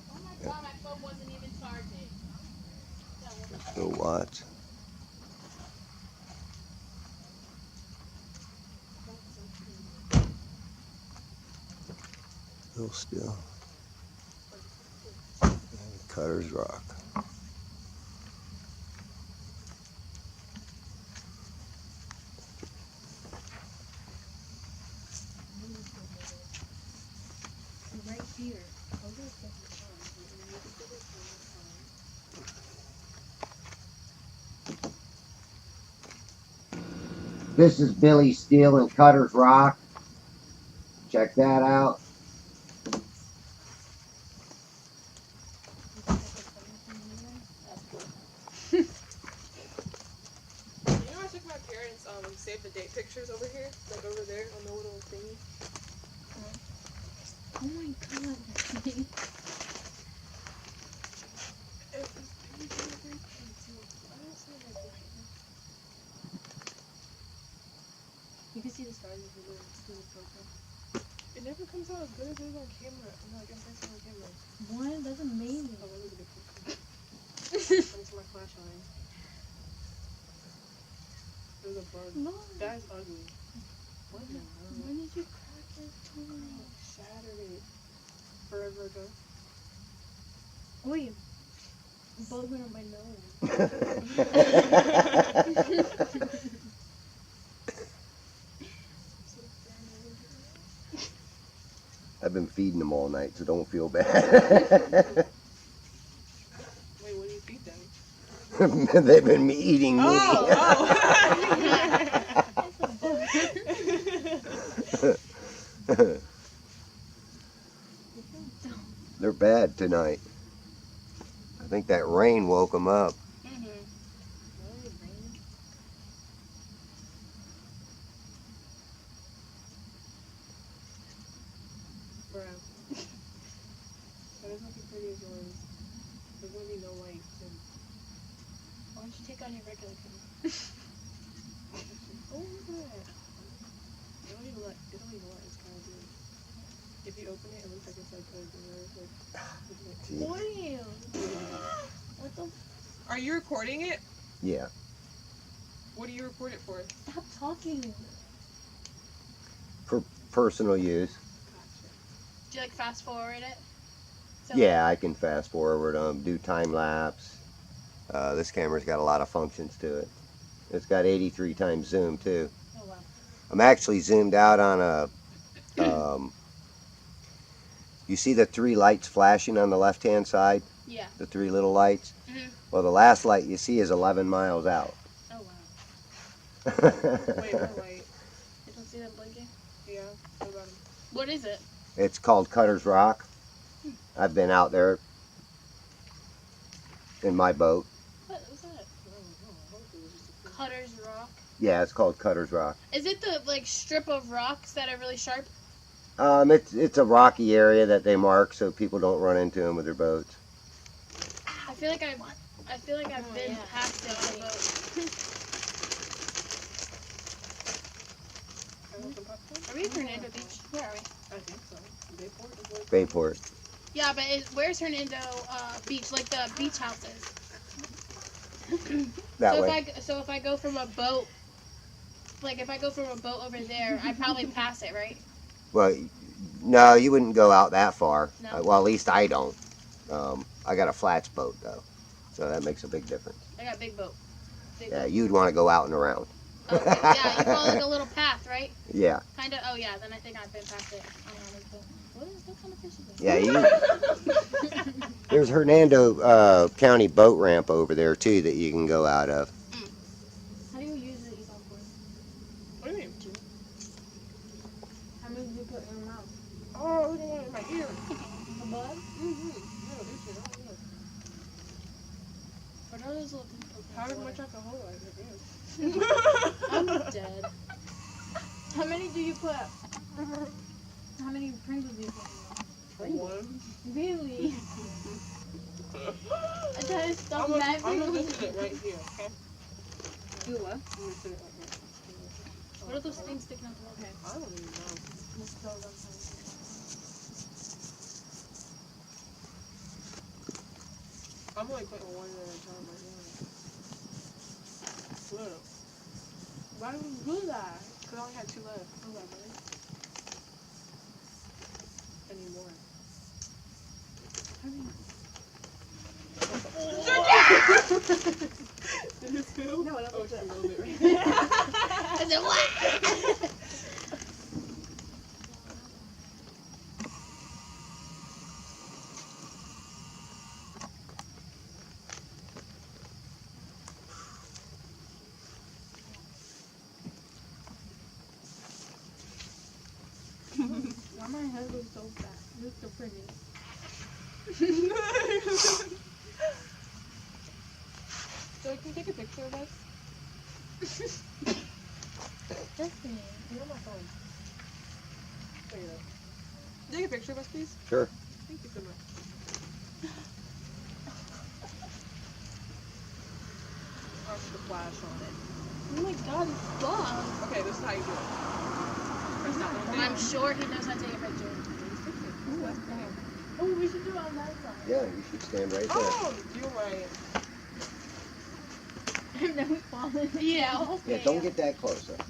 Oh my god, my phone wasn't even charging. Bill Watts. Bill Steel. And Cutter's Rock. Right here. This is Billy Steele and Cutter's Rock. Check that out. You know, I took my parents save the date pictures over here, like over there on the little thingy. Oh my god. You can see the stars if you look through the filter. It never comes out as good as it is on camera. No, I guess that's on camera. What? That's amazing. Oh, that was a good picture. Thanks for my flashlight. There's a bug. No. That is ugly. What the hell? When did you crack your phone? Shattered it. Forever ago. Wait. open on my nose. I've been feeding them all night, so don't feel bad. Wait, what do you feed them? They've been eating me. They're bad tonight. I think that rain woke them up. Bruh. That is not as pretty as yours. There's gonna be no light soon. Why don't you take on your regular coat? Oh, look at that. It don't even let, it's kind of good. If you open it, it looks like it's like good. What are you? What the? Are you recording it? Yeah. What do you record it for? Stop talking. For personal use. Gotcha. Do you like fast forward it? So Yeah, I can fast forward them, do time lapse. This camera's got a lot of functions to it. It's got 83 times zoom too. Oh wow. I'm actually zoomed out on a. You see the 3 lights flashing on the left-hand side? Yeah. The 3 little lights? Mhm. Well, the last light you see is 11 miles out. Oh wow. Wait, what light? You don't see that blinking? Yeah, what about him? What is it? It's called Cutter's Rock. I've been out there in my boat. What was that? I don't know. I hope it was just a fish. Cutter's Rock. Yeah, it's called Cutter's Rock. Is it the like strip of rocks that are really sharp? It's a rocky area that they mark so people don't run into them with their boats. I feel like I've been yeah. past it on a boat. I want some popcorn? Are we in Hernando Beach? Where are we? I think so. Bayport is like... Bayport. Yeah, but where's Hernando Beach? Like the beach houses. That so way. if I go from a boat, like if I go from a boat over there, I probably pass it, right? Well, no, you wouldn't go out that far. No. Well, at least I don't. I got a flats boat though, so that makes a big difference. I got a big boat. Big Yeah, boat. you'd want to go out and around. Okay. Yeah, you follow like a little path, right? Yeah. Kind of. Oh yeah, then I think I've been past it. I don't know, this boat. What kind of fish is that? Yeah, there's Hernando County boat ramp over there too that you can go out of. How do you use it? You don't pour it. What do you mean? How many do you put in your mouth? Oh, look at one in my ear. A bug? Mm-hmm. No, this shit, oh, yeah. What are those little things? How much alcohol I get? I'm dead. How many do you put? How many Pringles do you put in your mouth? One. Really? I try to stop I'm that gonna Pringles. sit it right here, okay? Do what? I'm gonna sit it right here. What are those things sticking out the wall? Okay. I don't even know. Let's throw them. I'm only putting one at a time right now. Look. Why do we do that? Because I only had 2 left. Oh, wow, really? I need more. Did it spill? No, I don't Oh, think she so. rolled it right. I said what? Why my head looks so fat? Looks so pretty. So I can take a picture of us? Destiny. You're on my phone. There you go. Take a picture of us, please. Sure. Thank you so much. I'll put the flash on it. Oh my god, it's bugged. Okay, this is how you do it. Press that one down. I'm sure he knows how to take a picture. Oh, we should do it on that side. Yeah, you should stand right there. Oh, you're right. I've never fallen. Yeah. Yeah, don't get that close up.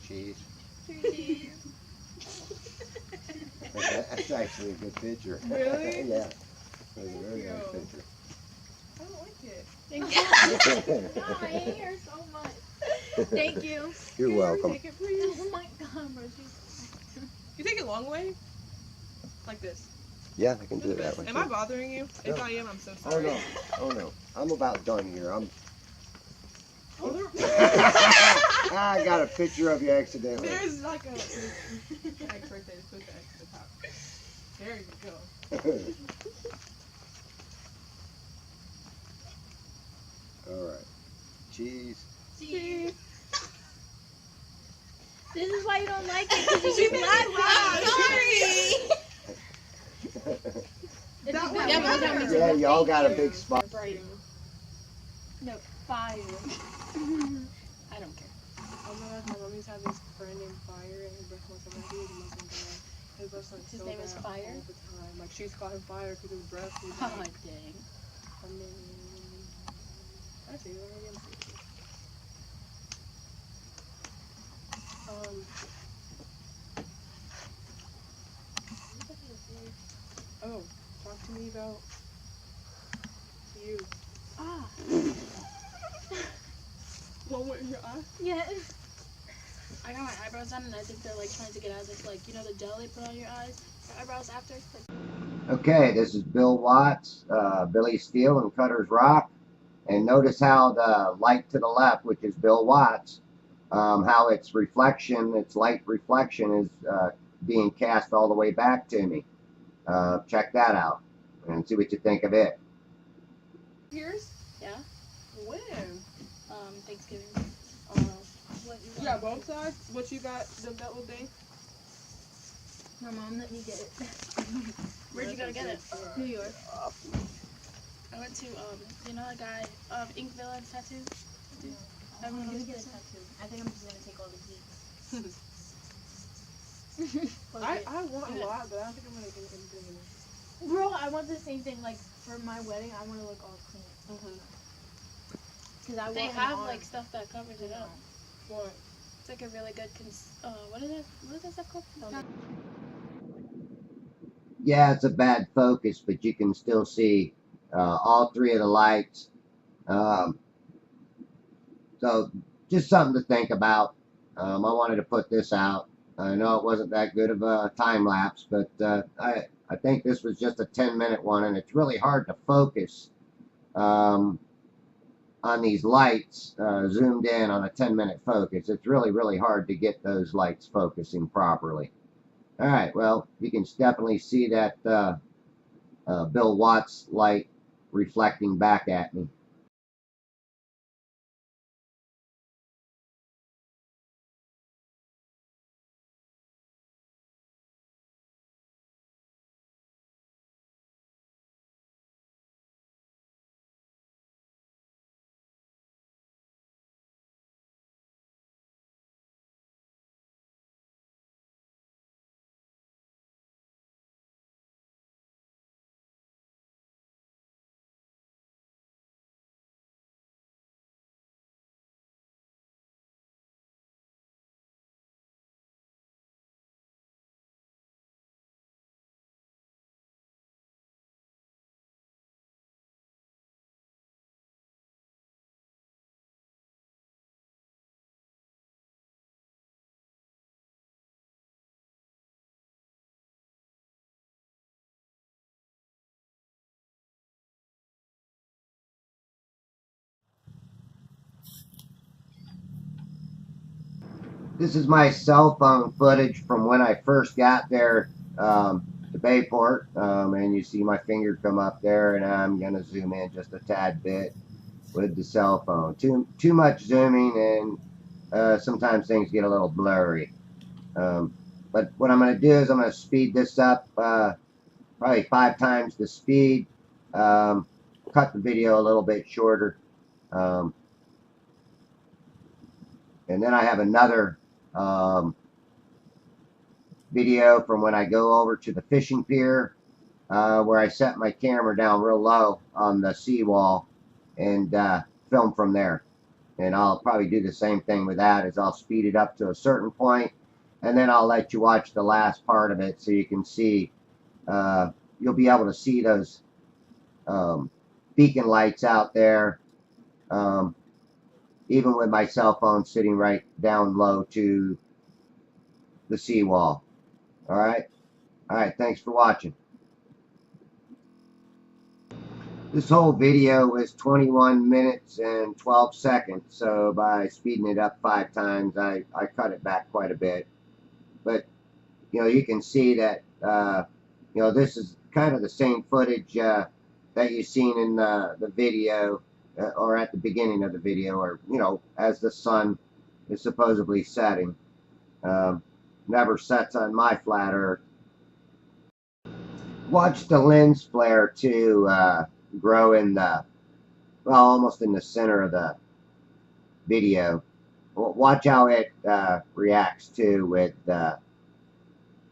cheese. Cheese. That's actually a good picture. Really? Yeah. That's a very Thank nice you. picture. I don't like it. Thank you. No, I hate her so much. Thank you. You're Can welcome. you retake it, please? Oh my god, bro. She's... You take it long way? Like this. Yeah, I can You're do the it that best. way. Am I bothering you? If No. I am, I'm so Oh sorry. no. Oh no. I'm about done here. Oh, I got a picture of you accidentally. there's like a X right there. Put the X at the top. There you go. All right. Cheese. Cheese. This is why you don't like it, because you She keep made me laughing. laugh. Sorry. That one Yeah, but matters. Yeah, y'all got a big spot. Right. No, fire. I don't care. Oh my gosh, my mom used to have this friend named Fire, and his breath was so bad. He was a Muslim guy. His breath was His so name is bad Fire? all the time. Like, she used to call him Fire because his breath was Oh, like, dang. I mean, actually, you already am. Oh, talk to me about you. Ah. What went in your eye? Yes. I got my eyebrows done, and I think they're like trying to get out of this, like, you know, the gel they put on your eyes, your eyebrows after. Okay, this is Bill Watts, Billy Steele, and Cutter's Rock. And notice how the light to the left, which is Bill Watts, how its reflection, its light reflection is being cast all the way back to me. Check that out and see what you think of it. Yours? Yeah. When? Thanksgiving. What you You got both sides? What you got? That little thing? My mom let me get it. Where'd you go to get it? New York. I went to, you know that guy, Ink Villain's tattoo? I'm gonna gonna get get a a tattoo. I think I'm just gonna take all the heat. I want Yeah. a lot, but I don't think I'm gonna get anything in it. Bro, I want the same thing, like, for my wedding, I want to look all clean. Cause I They want have, an like, arm. Stuff that covers it up. What? It's like a really good, what is it? What is that stuff called? Yeah, it's a bad focus, but you can still see all three of the lights. So just something to think about. I wanted to put this out. I know it wasn't that good of a time lapse, but I think this was just a 10-minute one, and it's really hard to focus on these lights zoomed in on a 10-minute focus. It's really, really hard to get those lights focusing properly. All right, well, you can definitely see that Bill Watts light reflecting back at me. This is my cell phone footage from when I first got there to Bayport, and you see my finger come up there, and I'm gonna zoom in just a tad bit with the cell phone. Too much zooming, and sometimes things get a little blurry. But what I'm gonna do is I'm gonna speed this up probably 5 times the speed, cut the video a little bit shorter, um, and then I have another video from when I go over to the fishing pier where I set my camera down real low on the seawall and film from there. And I'll probably do the same thing with that, is I'll speed it up to a certain point, and then I'll let you watch the last part of it so you can see, you'll be able to see those um, beacon lights out there, um, even with my cell phone sitting right down low to the seawall. All right. All right. Thanks for watching. This whole video was 21 minutes and 12 seconds, so by speeding it up 5 times, I cut it back quite a bit. But, you can see that, this is kind of the same footage that you've seen in the video, or at the beginning of the video, or, as the sun is supposedly setting. Um, Never sets on my flat earth. Watch the lens flare too grow in almost in the center of the video. Watch how it reacts to with the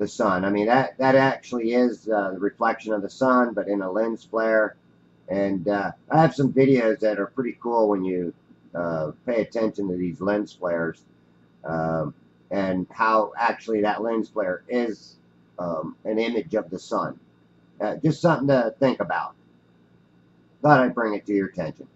sun. I mean, that actually is the reflection of the sun, but in a lens flare. And I have some videos that are pretty cool when you pay attention to these lens flares, and how actually that lens flare is an image of the sun. Just something to think about. Thought I'd bring it to your attention.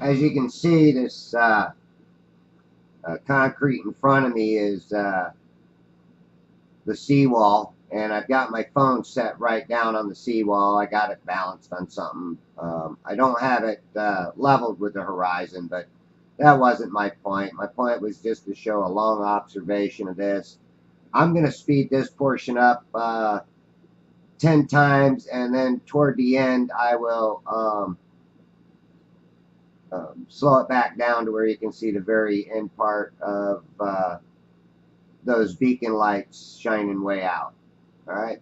As you can see, this concrete in front of me is the seawall, and I've got my phone set right down on the seawall. I got it balanced on something. I don't have it leveled with the horizon, but that wasn't my point. My point was just to show a long observation of this. I'm going to speed this portion up 10 times, and then toward the end I will slow it back down to where you can see the very end part of those beacon lights shining way out. All right.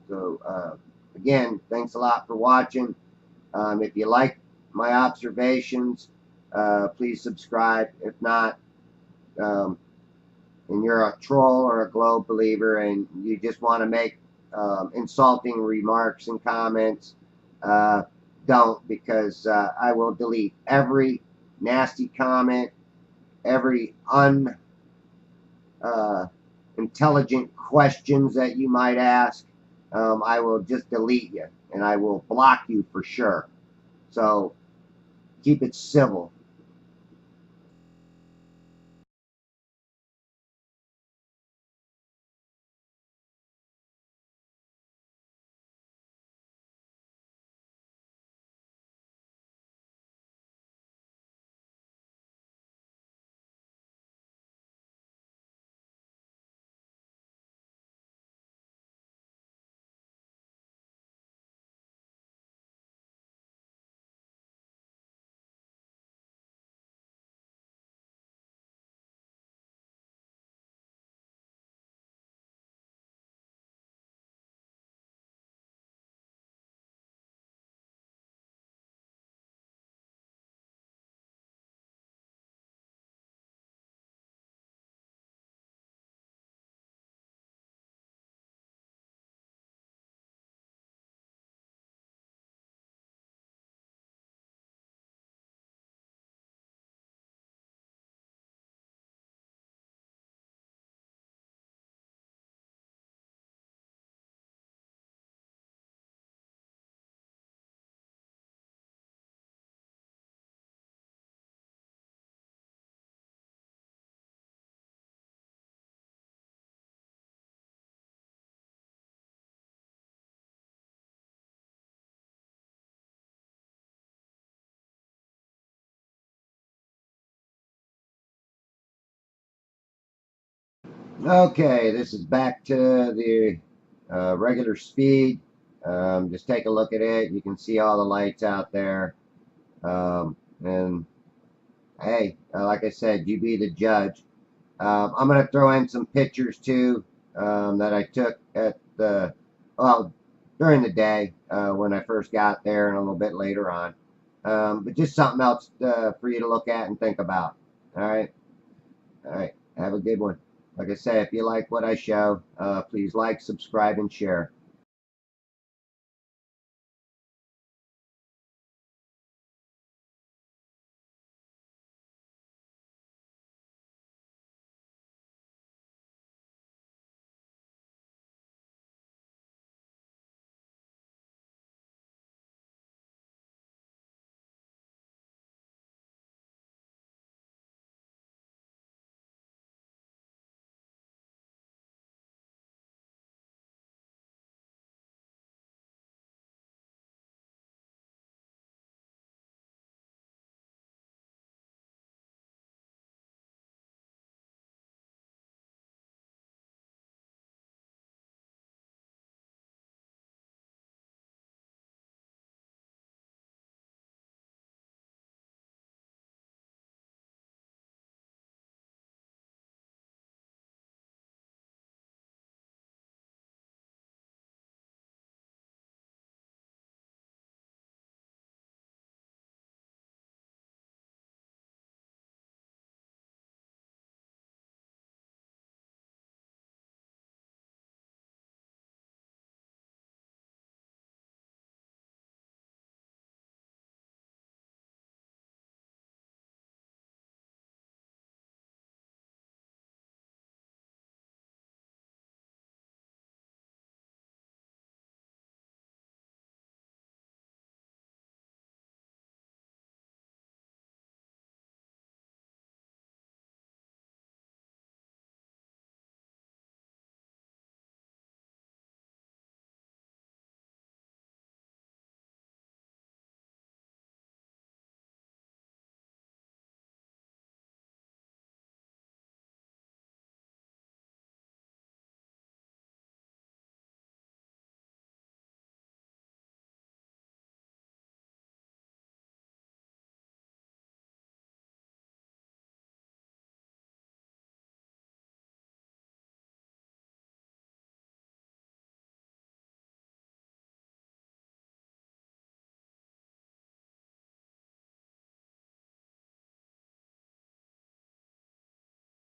So again, thanks a lot for watching. If you like my observations, please subscribe. If not, um, and you're a troll or a globe believer and you just want to make insulting remarks and comments, don't, because I will delete every nasty comment, every intelligent questions that you might ask. I will just delete you and I will block you for sure. So keep it civil. Okay, this is back to the regular speed. Just take a look at it. You can see all the lights out there. And hey, like I said, you be the judge. I'm going to throw in some pictures too that I took at the, well, during the day when I first got there and a little bit later on. But just something else for you to look at and think about. All right. All right. Have a good one. Like I say, if you like what I show, please like, subscribe, and share.